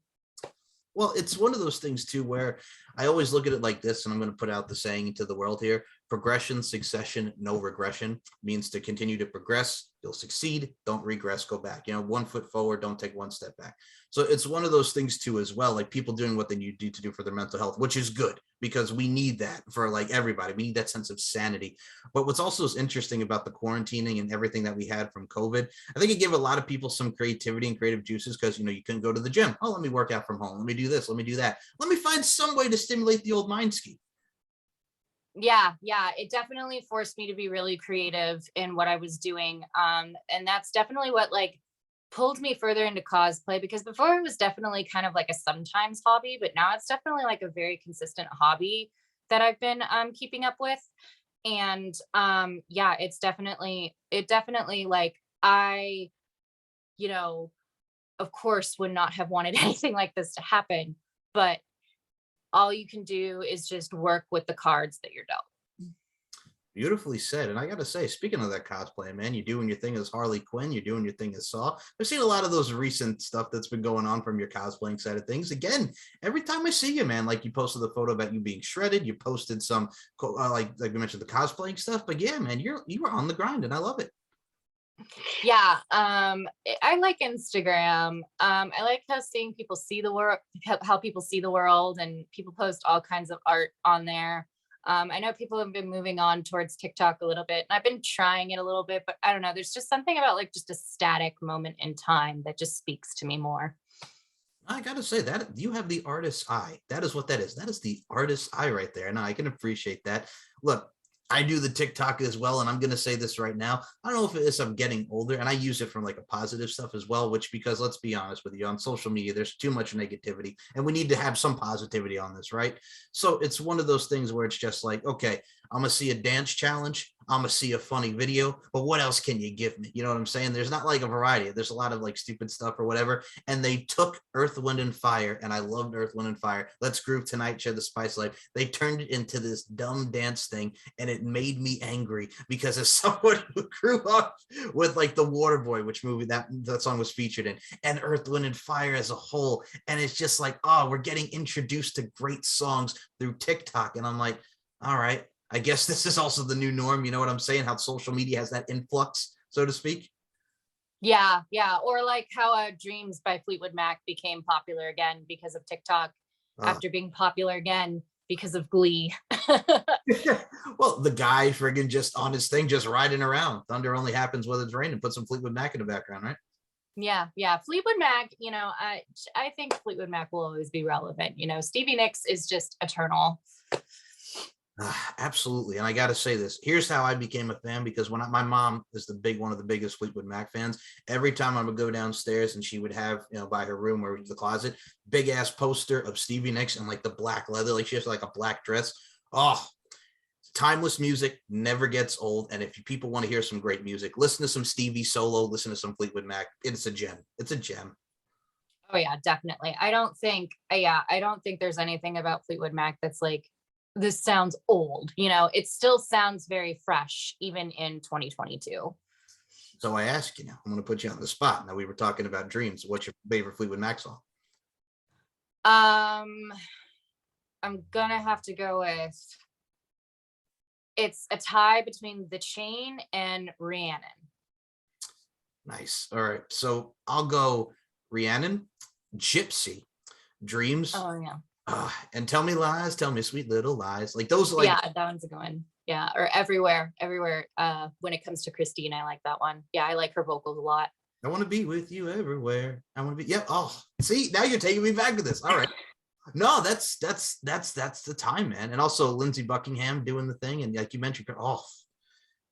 Speaker 1: Well, it's one of those things too, where I always look at it like this, and I'm going to put out the saying into the world here: progression, succession, no regression. Means to continue to progress, you'll succeed. Don't regress, go back. 1 foot forward, don't take 1 step back. So it's one of those things too, as well, like people doing what they need to do for their mental health, which is good because we need that for like everybody. We need that sense of sanity. But what's also interesting about the quarantining and everything that we had from COVID, I think it gave a lot of people some creativity and creative juices because, you couldn't go to the gym. Oh, let me work out from home. Let me do this. Let me do that. Let me find some way to stimulate the old mind ski.
Speaker 2: Yeah, it definitely forced me to be really creative in what I was doing. And that's definitely what pulled me further into cosplay, because before it was definitely kind of like a sometimes hobby, but now it's definitely like a very consistent hobby that I've been keeping up with. And yeah, it definitely like I, you know, of course would not have wanted anything like this to happen, but all you can do is just work with the cards that you're dealt.
Speaker 1: Beautifully said. And I got to say, speaking of that cosplay, man, you're doing your thing as Harley Quinn. You're doing your thing as Saw. I've seen a lot of those recent stuff that's been going on from your cosplaying side of things. Again, every time I see you, man, like you posted the photo about you being shredded. You posted some, like we mentioned, the cosplaying stuff. But yeah, man, you were on the grind, and I love it.
Speaker 2: Yeah, I like Instagram. I like how seeing people see the world, how people see the world, and people post all kinds of art on there. I know people have been moving on towards TikTok a little bit, and I've been trying it a little bit, but I don't know. There's just something about like just a static moment in time that just speaks to me more.
Speaker 1: I gotta say that you have the artist's eye. That is what that is. That is the artist's eye right there. And I can appreciate that. Look, I do the TikTok as well, and I'm gonna say this right now. I don't know if it is I'm getting older, and I use it from like a positive stuff as well, which because let's be honest with you, on social media, there's too much negativity, and we need to have some positivity on this, right? So it's one of those things where it's just like, okay, I'm gonna see a dance challenge. I'm gonna see a funny video, but what else can you give me? You know what I'm saying? There's not like a variety. There's a lot of like stupid stuff or whatever. And they took Earth, Wind, and Fire, and I loved Earth, Wind, and Fire. Let's Groove Tonight, Share the Spice Life. They turned it into this dumb dance thing, and it made me angry because as someone who grew up with like the Waterboy, which movie that song was featured in, and Earth, Wind, and Fire as a whole, and it's just like, oh, we're getting introduced to great songs through TikTok, and I'm like, all right. I guess this is also the new norm. You know what I'm saying? How social media has that influx, so to speak.
Speaker 2: Yeah, yeah. Or like how Dreams by Fleetwood Mac became popular again because of TikTok after being popular again because of Glee.
Speaker 1: Well, the guy friggin' just on his thing, just riding around. Thunder only happens when it's raining. Put some Fleetwood Mac in the background, right?
Speaker 2: Yeah, yeah. Fleetwood Mac, I think Fleetwood Mac will always be relevant. Stevie Nicks is just eternal.
Speaker 1: Absolutely. And I got to say this, here's how I became a fan, because when my mom is one of the biggest Fleetwood Mac fans, every time I would go downstairs and she would have, by her room or the closet, big ass poster of Stevie Nicks and like the black leather, like she has like a black dress. Oh, timeless music never gets old. And if people want to hear some great music, listen to some Stevie solo, listen to some Fleetwood Mac. It's a gem. It's a gem.
Speaker 2: Oh yeah, definitely. I don't think there's anything about Fleetwood Mac that's like, this sounds old. It still sounds very fresh even in 2022.
Speaker 1: So I ask you now, I'm going to put you on the spot. Now, we were talking about Dreams. What's your favorite Fleetwood Mac song?
Speaker 2: I'm gonna have to go with, it's a tie between The Chain and Rhiannon.
Speaker 1: Nice. All right. So I'll go Rhiannon, Gypsy, Dreams.
Speaker 2: Oh yeah.
Speaker 1: And Tell Me Lies, Tell Me Sweet Little Lies. Like those, like,
Speaker 2: yeah, that one's a good one. Yeah, or Everywhere. When it comes to Christine, I like that one. Yeah, I like her vocals a lot.
Speaker 1: I want to be with you everywhere. I want to be. Yep. Yeah, oh, see, now you're taking me back to this. All right. No, that's the time, man. And also Lindsey Buckingham doing the thing, and like you mentioned,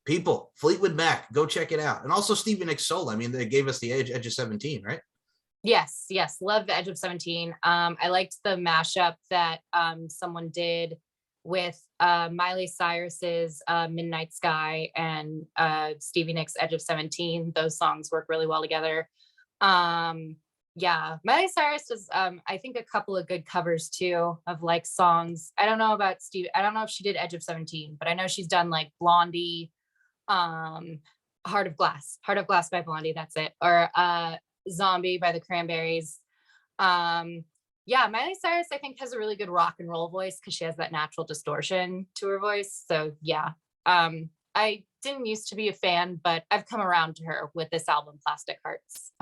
Speaker 1: people, Fleetwood Mac, go check it out. And also Stevie Nicks solo. I mean, they gave us the Edge of 17, right?
Speaker 2: Yes, love the Edge of 17. I liked the mashup that someone did with Miley Cyrus's Midnight Sky and Stevie Nicks' Edge of 17. Those songs work really well together. Yeah, Miley Cyrus does I think a couple of good covers too of like songs. I don't know about Steve. I don't know if she did Edge of 17, but I know she's done like Blondie, Heart of Glass by Blondie. That's it. Or Zombie by the Cranberries. Yeah, Miley Cyrus I think has a really good rock and roll voice because she has that natural distortion to her voice. So yeah, I didn't used to be a fan, but I've come around to her with this album, Plastic Hearts.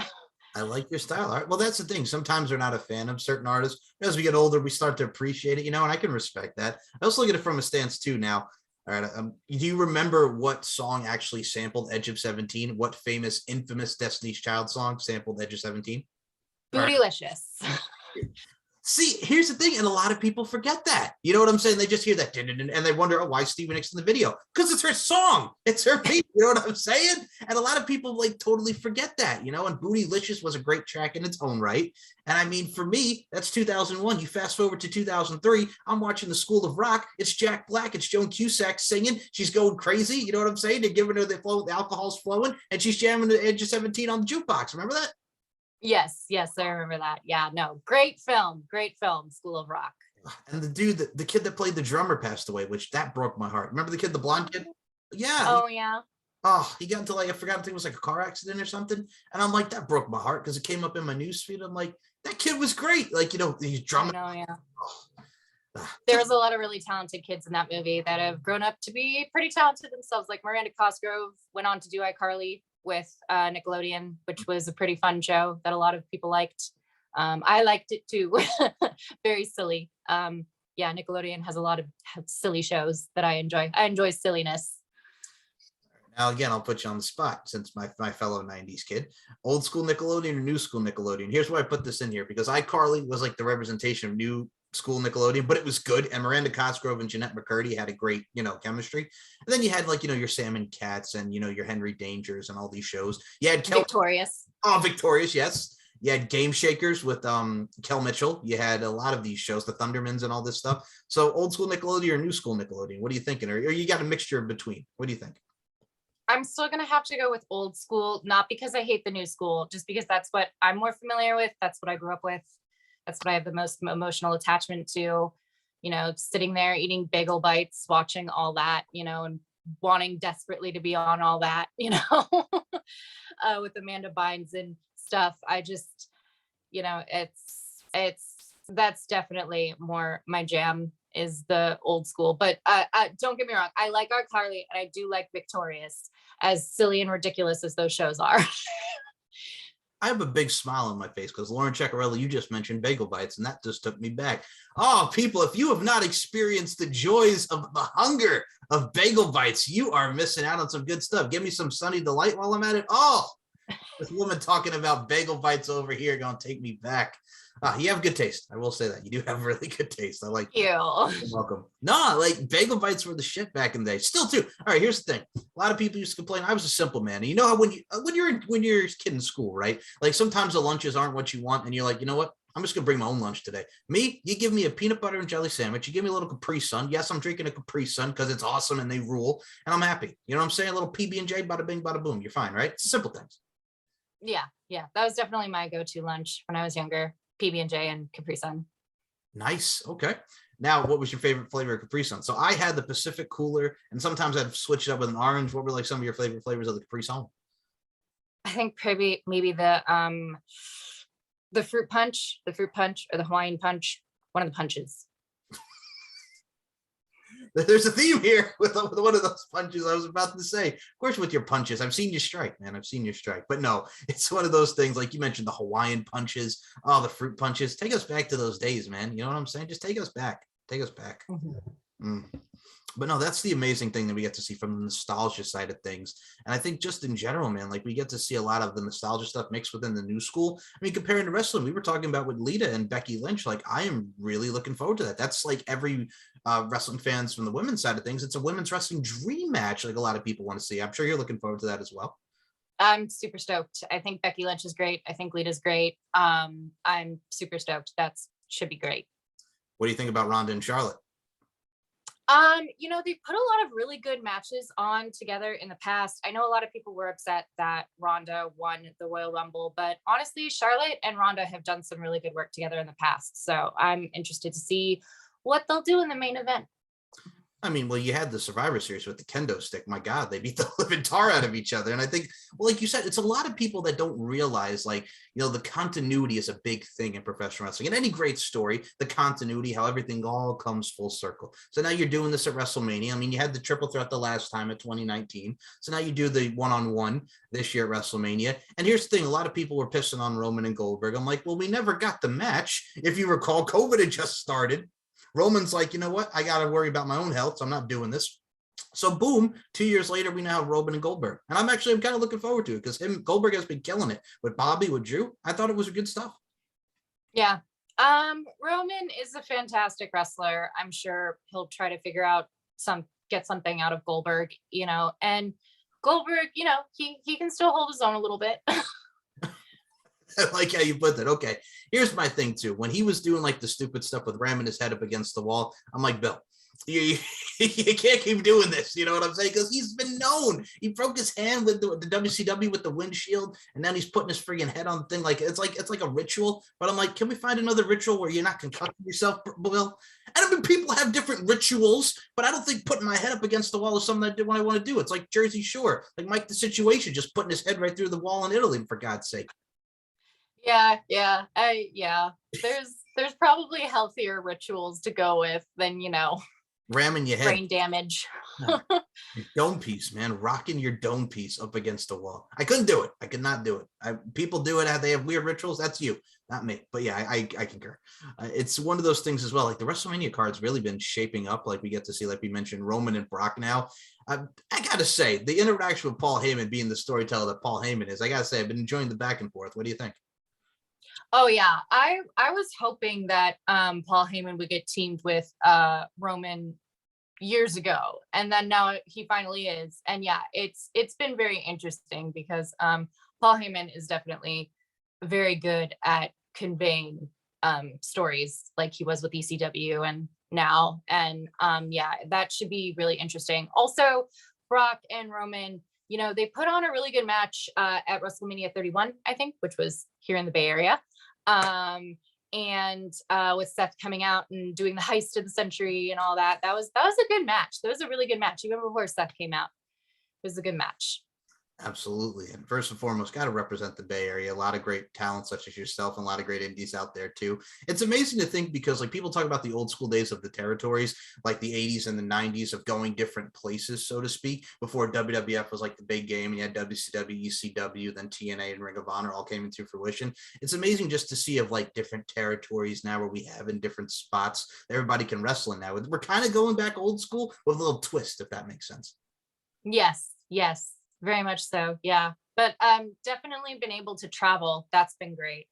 Speaker 1: I like your style. All right. Well, that's the thing. Sometimes we're not a fan of certain artists. As we get older, we start to appreciate it, and I can respect that. I also look at it from a stance too now. All right. Do you remember what song actually sampled Edge of 17? What famous, infamous Destiny's Child song sampled Edge of 17?
Speaker 2: Bootylicious.
Speaker 1: See, here's the thing, and a lot of people forget that. You know what I'm saying? They just hear that, and they wonder, oh, why is Stevie Nicks in the video? Because it's her song. It's her beat. You know what I'm saying? And a lot of people like totally forget that, you know, and Bootylicious was a great track in its own right. And I mean, for me, that's 2001. You fast forward to 2003, I'm watching the School of Rock. It's Jack Black. It's Joan Cusack singing. She's going crazy. You know what I'm saying? They're giving her the flow, the alcohol's flowing, and she's jamming the Edge of 17 on the jukebox. Remember that?
Speaker 2: Yes, I remember that. Yeah, no, great film, School of Rock.
Speaker 1: And the dude, the kid that played the drummer passed away, which that broke my heart. Remember the kid, the blonde kid? Yeah.
Speaker 2: Oh, yeah.
Speaker 1: Oh, he got into like, I forgot, I think it was like a car accident or something. And I'm like, that broke my heart because it came up in my newsfeed. I'm like, that kid was great. Like, you know, he's drumming.
Speaker 2: Oh, yeah.
Speaker 1: Oh.
Speaker 2: There was a lot of really talented kids in that movie that have grown up to be pretty talented themselves. Like Miranda Cosgrove went on to do iCarly with Nickelodeon, which was a pretty fun show that a lot of people liked. I liked it too. Very silly. Yeah, Nickelodeon has a lot of silly shows that I enjoy. I enjoy silliness.
Speaker 1: Now, again, I'll put you on the spot since my fellow 90s kid. Old school Nickelodeon or new school Nickelodeon? Here's why I put this in here, because iCarly was like the representation of new school Nickelodeon, but it was good. And Miranda Cosgrove and Jeanette McCurdy had a great, you know, chemistry. And then you had like, you know, your Sam and Cats and, you know, your Henry Dangers and all these shows. You had
Speaker 2: Victorious.
Speaker 1: Oh, Victorious, yes. You had Game Shakers with Kel Mitchell. You had a lot of these shows, the Thundermans and all this stuff. So old school Nickelodeon or new school Nickelodeon? What are you thinking? Or you got a mixture in between? What do you think?
Speaker 2: I'm still going to have to go with old school, not because I hate the new school, just because that's what I'm more familiar with. That's what I grew up with. That's what I have the most emotional attachment to, you know, sitting there eating bagel bites, watching all that, you know, and wanting desperately to be on all that, you know, with Amanda Bynes and stuff. I just, you know, that's definitely more my jam is the old school. But don't get me wrong, I like iCarly and I do like Victorious, as silly and ridiculous as those shows are.
Speaker 1: I have a big smile on my face because Lauren Ceccarelli, you just mentioned bagel bites, and that just took me back. Oh, people, if you have not experienced the joys of the hunger of bagel bites, you are missing out on some good stuff. Give me some Sunny Delight while I'm at it. Oh, this woman talking about bagel bites over here gonna take me back. You have good taste. I will say that. You do have really good taste. I like
Speaker 2: you.
Speaker 1: You're welcome. No, like bagel bites were the shit back in the day. Still too. All right, here's the thing. A lot of people used to complain. I was a simple man. And you know how when you're a kid in school, right? Like sometimes the lunches aren't what you want, and you're like, you know what? I'm just gonna bring my own lunch today. Me, you give me a peanut butter and jelly sandwich. You give me a little Capri Sun. Yes, I'm drinking a Capri Sun because it's awesome and they rule, and I'm happy. You know what I'm saying? A little PB&J, bada bing, bada boom. You're fine, right? It's simple things.
Speaker 2: Yeah, that was definitely my go-to lunch when I was younger. PB&J and Capri Sun.
Speaker 1: Nice. Okay. Now, what was your favorite flavor of Capri Sun? So I had the Pacific Cooler, and sometimes I'd switch it up with an orange. What were like some of your favorite flavors of the Capri Sun?
Speaker 2: I think maybe the fruit punch, or the Hawaiian punch. One of the punches.
Speaker 1: There's a theme here with one of those punches I was about to say. Of course, with your punches, I've seen you strike, man. I've seen you strike. But no, it's one of those things, like you mentioned, the Hawaiian punches, oh, the fruit punches. Take us back to those days, man. You know what I'm saying? Just take us back. Take us back. Mm. But no, that's the amazing thing that we get to see from the nostalgia side of things. And I think just in general, man, like we get to see a lot of the nostalgia stuff mixed within the new school. I mean, comparing to wrestling, we were talking about with Lita and Becky Lynch. Like, I am really looking forward to that. That's like every wrestling fans from the women's side of things. It's a women's wrestling dream match. Like a lot of people want to see. I'm sure you're looking forward to that as well.
Speaker 2: I'm super stoked. I think Becky Lynch is great. I think Lita's great. I'm super stoked. That should be great.
Speaker 1: What do you think about Ronda and Charlotte?
Speaker 2: You know, they put a lot of really good matches on together in the past. I know a lot of people were upset that Ronda won the Royal Rumble, but honestly, Charlotte and Ronda have done some really good work together in the past. So I'm interested to see what they'll do in the main event.
Speaker 1: I mean, well, you had the Survivor Series with the kendo stick. My God, they beat the living tar out of each other. And I think, well, like you said, it's a lot of people that don't realize, like, you know, the continuity is a big thing in professional wrestling. In any great story, the continuity, how everything all comes full circle. So now you're doing this at WrestleMania. I mean, you had the triple threat the last time at 2019. So now you do the one-on-one this year at WrestleMania. And here's the thing, a lot of people were pissing on Roman and Goldberg. I'm like, well, we never got the match. If you recall, COVID had just started. Roman's like, you know what? I got to worry about my own health, so I'm not doing this. So boom, 2 years later, we now have Roman and Goldberg. And I'm kind of looking forward to it because Goldberg has been killing it with Bobby, with Drew. I thought it was good stuff.
Speaker 2: Yeah, Roman is a fantastic wrestler. I'm sure he'll try to figure out get something out of Goldberg, and Goldberg, he can still hold his own a little bit.
Speaker 1: I like how you put that. Okay, here's my thing too. When he was doing like the stupid stuff with ramming his head up against the wall, I'm like, Bill, you can't keep doing this. You know what I'm saying? Because he's been known. He broke his hand with the WCW with the windshield, and then he's putting his freaking head on the thing. It's like a ritual. But I'm like, can we find another ritual where you're not concussing yourself, Bill? And I mean, people have different rituals, but I don't think putting my head up against the wall is something I do when I want to do. It's like Jersey Shore, like Mike the Situation, just putting his head right through the wall in Italy, for God's sake.
Speaker 2: Yeah. There's probably healthier rituals to go with than,
Speaker 1: ramming your head,
Speaker 2: brain damage.
Speaker 1: Your dome piece, man, rocking your dome piece up against the wall. I couldn't do it. I could not do it. People do it. They have weird rituals. That's you, not me. But yeah, I concur. It's one of those things as well. Like the WrestleMania card's really been shaping up. Like we get to see, like we mentioned, Roman and Brock now. I gotta say, the interaction with Paul Heyman being the storyteller that Paul Heyman is, I gotta say, I've been enjoying the back and forth. What do you think?
Speaker 2: Oh yeah, I was hoping that Paul Heyman would get teamed with Roman years ago, and then now he finally is. And yeah, it's been very interesting because Paul Heyman is definitely very good at conveying stories, like he was with ECW and now. And yeah, that should be really interesting. Also, Brock and Roman, they put on a really good match at WrestleMania 31, I think, which was here in the Bay Area. And with Seth coming out and doing the heist of the century and all that, that was a good match. That was a really good match. Even before Seth came out, it was a good match.
Speaker 1: Absolutely. And first and foremost, got to represent the Bay Area. A lot of great talent such as yourself and a lot of great indies out there too. It's amazing to think because like people talk about the old school days of the territories, like the 80s and the 90s of going different places, so to speak, before WWF was like the big game and you had WCW, ECW, then TNA and Ring of Honor all came into fruition. It's amazing just to see of like different territories now where we have in different spots everybody can wrestle in now. We're kind of going back old school with a little twist, if that makes sense.
Speaker 2: Yes. Very much so. Yeah. But definitely been able to travel. That's been great.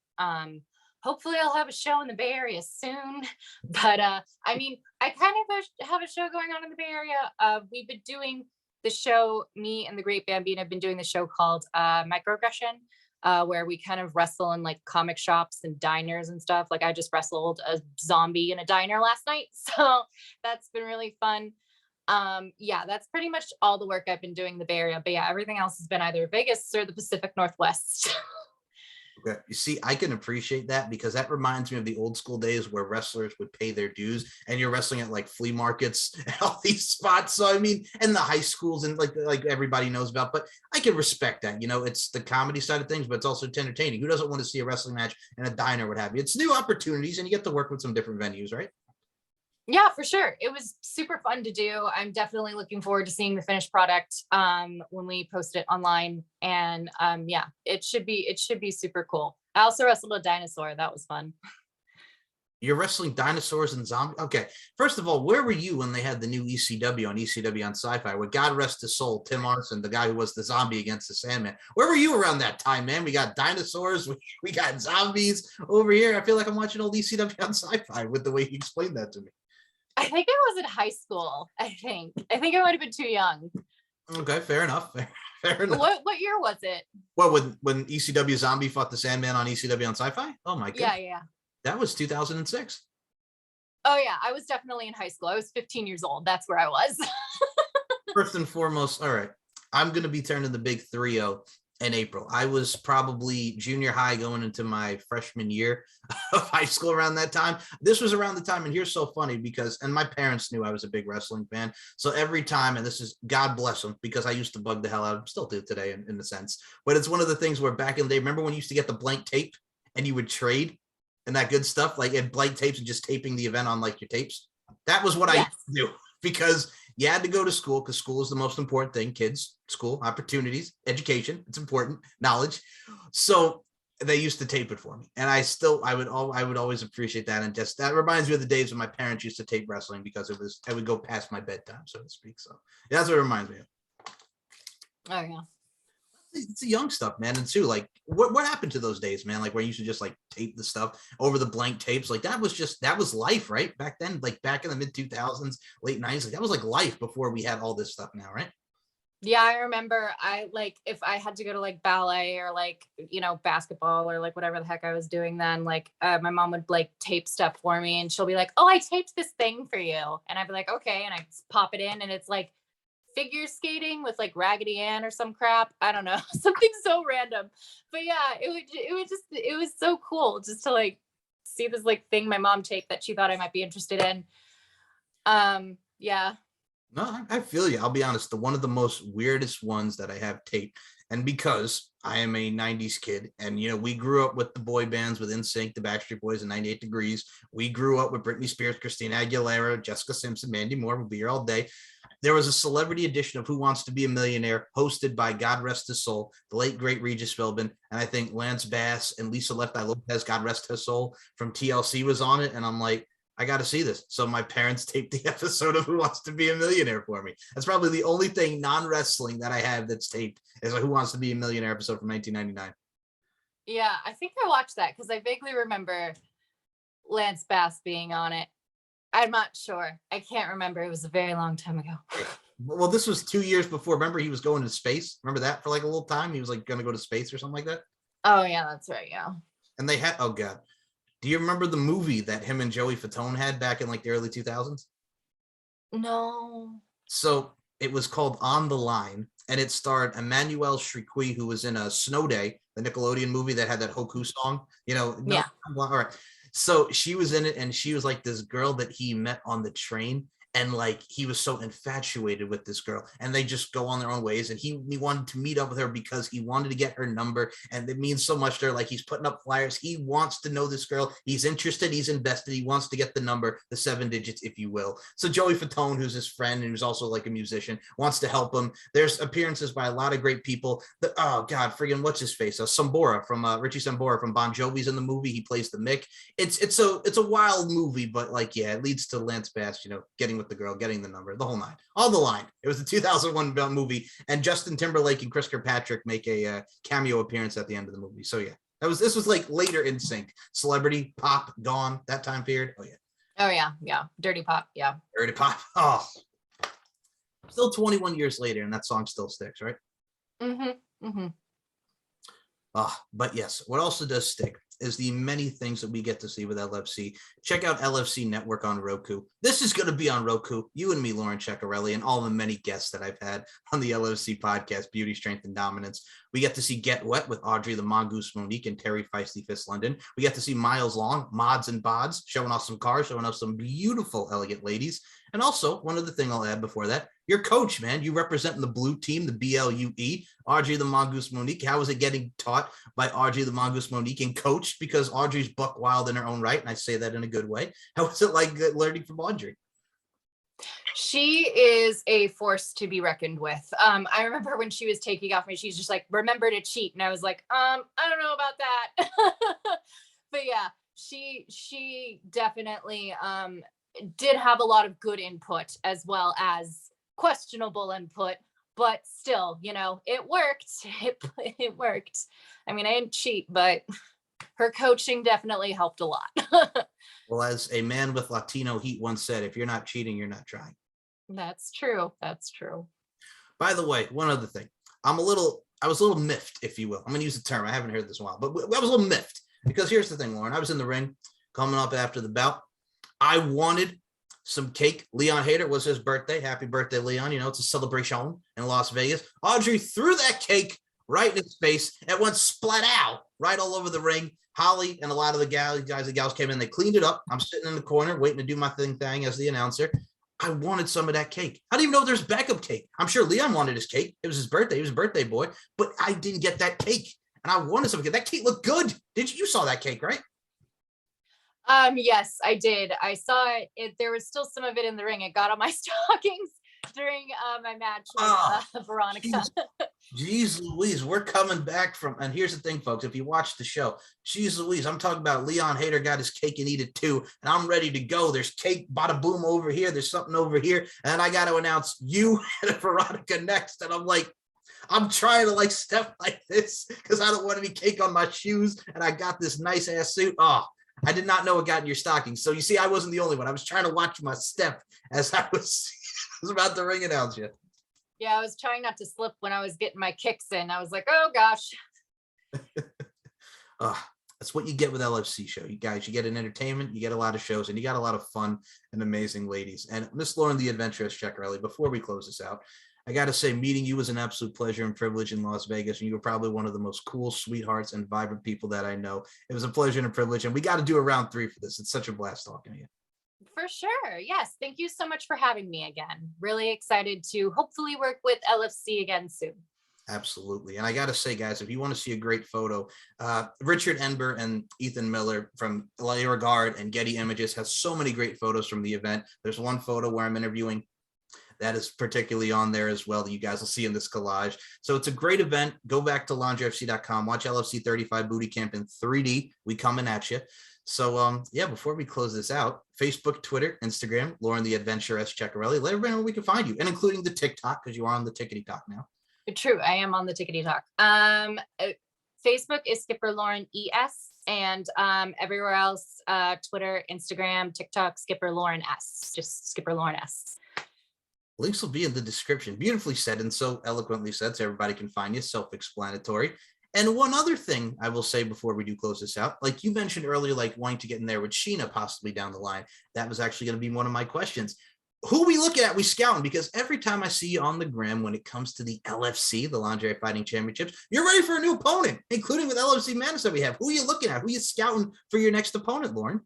Speaker 2: Hopefully I'll have a show in the Bay Area soon. But I mean, I kind of have a show going on in the Bay Area. We've been doing the show, me and the Great Bambino have been doing the show called Microaggression, where we kind of wrestle in like comic shops and diners and stuff. Like I just wrestled a zombie in a diner last night. So that's been really fun. Yeah, that's pretty much all the work I've been doing in the Bay Area. But yeah, everything else has been either Vegas or the Pacific Northwest.
Speaker 1: Okay. You see, I can appreciate that because that reminds me of the old school days where wrestlers would pay their dues and you're wrestling at like flea markets and all these spots. So, I mean, and the high schools and like everybody knows about, but I can respect that. It's the comedy side of things, but it's also entertaining. Who doesn't want to see a wrestling match in a diner, what have you? It's new opportunities and you get to work with some different venues, right?
Speaker 2: Yeah, for sure. It was super fun to do. I'm definitely looking forward to seeing the finished product when we post it online. And yeah, it should be super cool. I also wrestled a dinosaur. That was fun.
Speaker 1: You're wrestling dinosaurs and zombies. Okay. First of all, where were you when they had the new ECW on Sci-Fi with God rest his soul, Tim Arson, the guy who was the zombie against the Sandman? Where were you around that time, man? We got dinosaurs. We got zombies over here. I feel like I'm watching old ECW on Sci-Fi with the way you explained that to me.
Speaker 2: I think I was in high school. I think I might have been too young.
Speaker 1: Okay, fair enough. Fair enough.
Speaker 2: What year was it?
Speaker 1: Well, when ECW Zombie fought the Sandman on ECW on Sci-Fi? Oh my god.
Speaker 2: Yeah.
Speaker 1: That was 2006.
Speaker 2: Oh yeah, I was definitely in high school. I was 15 years old. That's where I was.
Speaker 1: First and foremost, all right. I'm gonna be turning the big 3-0 in April. I was probably junior high going into my freshman year of high school around that time. This was around the time, and here's so funny because, and my parents knew I was a big wrestling fan. So every time, and this is, God bless them, because I used to bug the hell out of them, still do today in a sense, but it's one of the things where back in the day, remember when you used to get the blank tape and you would trade and that good stuff, like in blank tapes and just taping the event on like your tapes? That was what I used to do because you had to go to school because school is the most important thing. Kids, school, opportunities, education. It's important. Knowledge. So they used to tape it for me. And I would always appreciate that. And just, that reminds me of the days when my parents used to tape wrestling because I would go past my bedtime, so to speak. So yeah, that's what it reminds me of.
Speaker 2: Oh yeah.
Speaker 1: it's the young stuff, man. And too, like, what happened to those days, man? Like, where you used to just like tape the stuff over the blank tapes. Like, that was life, right? Back then, like back in the mid 2000s, late 90s, like that was like life before we had all this stuff now, right?
Speaker 2: Yeah, I remember if I had to go to like ballet or like, basketball or like whatever the heck I was doing then, like my mom would like tape stuff for me and she'll be like, oh, I taped this thing for you. And I'd be like, okay. And I pop it in and it's like figure skating with like Raggedy Ann or some crap. I don't know, something so random. But yeah, it was so cool just to like see this like thing my mom taped that she thought I might be interested in. Yeah.
Speaker 1: No, I feel you. I'll be honest. One of the most weirdest ones that I have taped, and because I am a 90s kid, and we grew up with the boy bands with NSYNC, the Backstreet Boys, and 98 Degrees. We grew up with Britney Spears, Christina Aguilera, Jessica Simpson, Mandy Moore. We'll be here all day. There was a celebrity edition of Who Wants to Be a Millionaire hosted by, God rest his soul, the late, great Regis Philbin. And I think Lance Bass and Lisa Left Eye Lopez, God rest her soul, from TLC was on it. And I'm like, I got to see this. So my parents taped the episode of Who Wants to Be a Millionaire for me. That's probably the only thing non-wrestling that I have that's taped is a Who Wants to Be a Millionaire episode from 1999.
Speaker 2: Yeah, I think I watched that because I vaguely remember Lance Bass being on it. I'm not sure. I can't remember. It was a very long time ago.
Speaker 1: Well, this was 2 years before. Remember, he was going to space. Remember that for like a little time? He was like going to go to space or something like that.
Speaker 2: Oh, yeah, that's right. Yeah.
Speaker 1: And they had, oh God. Do you remember the movie that him and Joey Fatone had back in like the early 2000s?
Speaker 2: No.
Speaker 1: So it was called On the Line, and it starred Emmanuel Shrikwi, who was in a Snow Day, the Nickelodeon movie that had that Hoku song.
Speaker 2: Yeah.
Speaker 1: All right. So she was in it, and she was like this girl that he met on the train. And like he was so infatuated with this girl, and they just go on their own ways. And he wanted to meet up with her because he wanted to get her number. And it means so much to her. Like, he's putting up flyers. He wants to know this girl. He's interested. He's invested. He wants to get the number, the 7 digits, if you will. So Joey Fatone, who's his friend and who's also like a musician, wants to help him. There's appearances by a lot of great people. Oh God, friggin' what's his face? Sambora from Richie Sambora from Bon Jovi's in the movie. He plays the Mick. It's a wild movie, but like, yeah, it leads to Lance Bass, getting with the girl, getting the number, the whole nine, all the line. It was a 2001 movie, and Justin Timberlake and Chris Kirkpatrick make a cameo appearance at the end of the movie. So yeah, this was like later in sync, celebrity pop gone, that time period.
Speaker 2: Oh yeah, Dirty Pop. Yeah,
Speaker 1: Dirty Pop. Oh, still 21 years later, and that song still sticks, right? But yes, what also does stick is the many things that we get to see with LFC. Check out LFC Network on Roku. This is going to be on Roku. You and me, Lauren Ceccarelli, and all the many guests that I've had on the LFC podcast, Beauty, Strength, and Dominance. We get to see Get Wet with Audrey the Mongoose Monique and Terry Feisty Fist London. We get to see Miles Long, Mods and Bods, showing off some cars, showing off some beautiful, elegant ladies. And also, one other thing I'll add before that, your coach, man, you representing the blue team, the BLUE, Audrey the Mongoose Monique. How is it getting taught by Audrey the Mongoose Monique and coached? Because Audrey's buck wild in her own right, and I say that in a good way. How is it like learning from Audrey?
Speaker 2: She is a force to be reckoned with. I remember when she was taking off me, she's just like, remember to cheat. And I was like, I don't know about that. But yeah, she definitely did have a lot of good input as well as questionable input, but still, it worked. It worked. I mean, I didn't cheat, but her coaching definitely helped a lot.
Speaker 1: Well, as a man with Latino heat once said, if you're not cheating, you're not trying.
Speaker 2: That's true. That's true.
Speaker 1: By the way, one other thing. I was a little miffed, if you will. I'm going to use the term. I haven't heard this in a while, but I was a little miffed because here's the thing, Lauren. I was in the ring coming up after the bout. I wanted some cake. Leon Hader was his birthday. Happy birthday, Leon. It's a celebration in Las Vegas. Audrey threw that cake right in his face. It went splat out right all over the ring. Holly and a lot of the guys and gals came in. They cleaned it up. I'm sitting in the corner waiting to do my thing as the announcer. I wanted some of that cake. I didn't even know there's backup cake. I'm sure Leon wanted his cake. It was his birthday. He was a birthday boy. But I didn't get that cake. And I wanted some. That cake looked good. You saw that cake, right?
Speaker 2: Yes, I did. I saw it. There was still some of it in the ring. It got on my stockings during my match with Veronica.
Speaker 1: Jeez Louise, we're coming back from, and here's the thing, folks, if you watch the show, jeez Louise, I'm talking about Leon Hader got his cake and eat it too, and I'm ready to go. There's cake, bada boom over here, there's something over here, and I got to announce you and Veronica next, and I'm like, I'm trying to like step like this because I don't want any cake on my shoes, and I got this nice ass suit. Oh, I did not know it got in your stockings. So you see, I wasn't the only one. I was trying to watch my step as I was, I was about to ring announce you.
Speaker 2: Yeah, I was trying not to slip when I was getting my kicks in. I was like, oh gosh.
Speaker 1: That's what you get with LFC show. You guys, you get an entertainment, you get a lot of shows, and you got a lot of fun and amazing ladies. And Miss Lauren, the adventurous Ceccarelli, before we close this out, I got to say, meeting you was an absolute pleasure and privilege in Las Vegas. And you were probably one of the most cool, sweethearts, and vibrant people that I know. It was a pleasure and a privilege. And we got to do a round 3 for this. It's such a blast talking to you.
Speaker 2: For sure. Yes. Thank you so much for having me again. Really excited to hopefully work with LFC again soon.
Speaker 1: Absolutely. And I got to say, guys, if you want to see a great photo, Richard Enber and Ethan Miller from La Regard and Getty Images has so many great photos from the event. There's one photo where I'm interviewing that is particularly on there as well that you guys will see in this collage. So it's a great event. Go back to laundryfc.com, watch LFC 35 Booty Camp in 3D. We coming at you. So yeah, before we close this out, Facebook, Twitter, Instagram, Lauren the Adventuress Ceccarelli, let everybody know where we can find you, and including the TikTok, because you are on the Tickety Talk now.
Speaker 2: True, I am on the Tickety Talk. Facebook is Skipper Lauren ES, and everywhere else, Twitter, Instagram, TikTok, Skipper Lauren S. Just Skipper Lauren S.
Speaker 1: Links will be in the description. Beautifully said, and so eloquently said, so everybody can find you. Self-explanatory. And one other thing I will say before we do close this out, like you mentioned earlier, like wanting to get in there with Sheena possibly down the line. That was actually going to be one of my questions. Who we looking at, we scouting, because every time I see you on the gram when it comes to the LFC, the Lingerie Fighting Championships, you're ready for a new opponent, including with LFC Madness that we have. Who are you looking at? Who are you scouting for your next opponent, Lauren?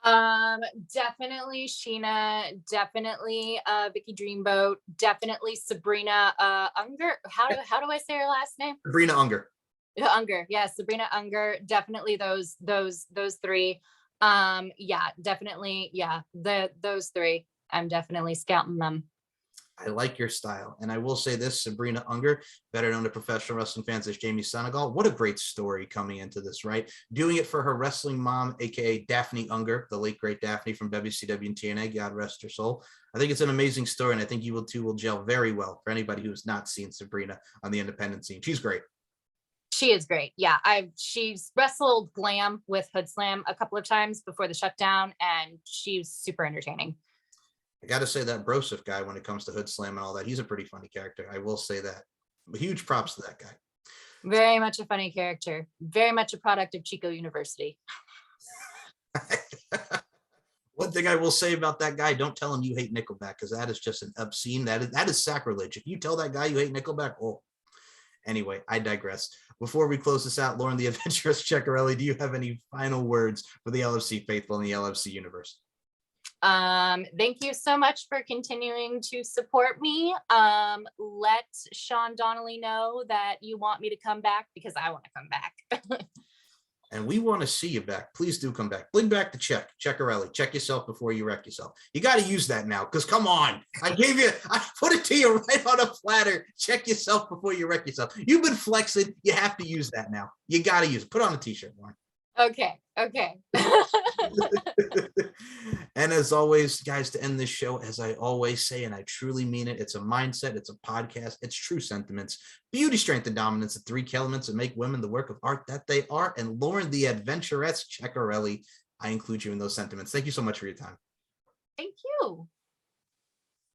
Speaker 2: Definitely Sheena, definitely Vicky Dreamboat, definitely Sabrina Unger. How do I say her last name?
Speaker 1: Sabrina Unger.
Speaker 2: Unger, yeah, Sabrina Unger, definitely those 3. Yeah, definitely, yeah, those 3. I'm definitely scouting them.
Speaker 1: I like your style. And I will say this, Sabrina Unger, better known to professional wrestling fans as Jamie Senegal. What a great story coming into this, right? Doing it for her wrestling mom, aka Daphne Unger, the late great Daphne from WCW and TNA, God rest her soul. I think it's an amazing story, and I think you will too will gel very well for anybody who's not seen Sabrina on the independent scene. She's great.
Speaker 2: She is great. Yeah, she's wrestled Glam with Hood Slam a couple of times before the shutdown, and she's super entertaining.
Speaker 1: I got to say that Broseph guy, when it comes to Hood Slam and all that, he's a pretty funny character. I will say that. Huge props to that guy.
Speaker 2: Very much a funny character. Very much a product of Chico University.
Speaker 1: One thing I will say about that guy, don't tell him you hate Nickelback, because that is just an obscene, that is sacrilege. If you tell that guy you hate Nickelback, oh. Anyway, I digress. Before we close this out, Lauren the Adventurous Ceccarelli, do you have any final words for the LFC faithful in the LFC universe?
Speaker 2: Thank you so much for continuing to support me. Let Sean Donnelly know that you want me to come back, because I want to come back.
Speaker 1: And we want to see you back. Please do come back. Bring back the check. Ceccarelli. Check yourself before you wreck yourself. You got to use that now, because come on. I put it to you right on a platter. Check yourself before you wreck yourself. You've been flexing. You have to use that now. You got to use it. Put on a t-shirt, Lauren.
Speaker 2: Okay.
Speaker 1: And as always, guys, to end this show, as I always say, and I truly mean it, it's a mindset, it's a podcast, it's true sentiments, beauty, strength, and dominance, the 3 elements that make women the work of art that they are. And Lauren the Adventuress Ceccarelli, I include you in those sentiments. Thank you so much for your time.
Speaker 2: Thank you.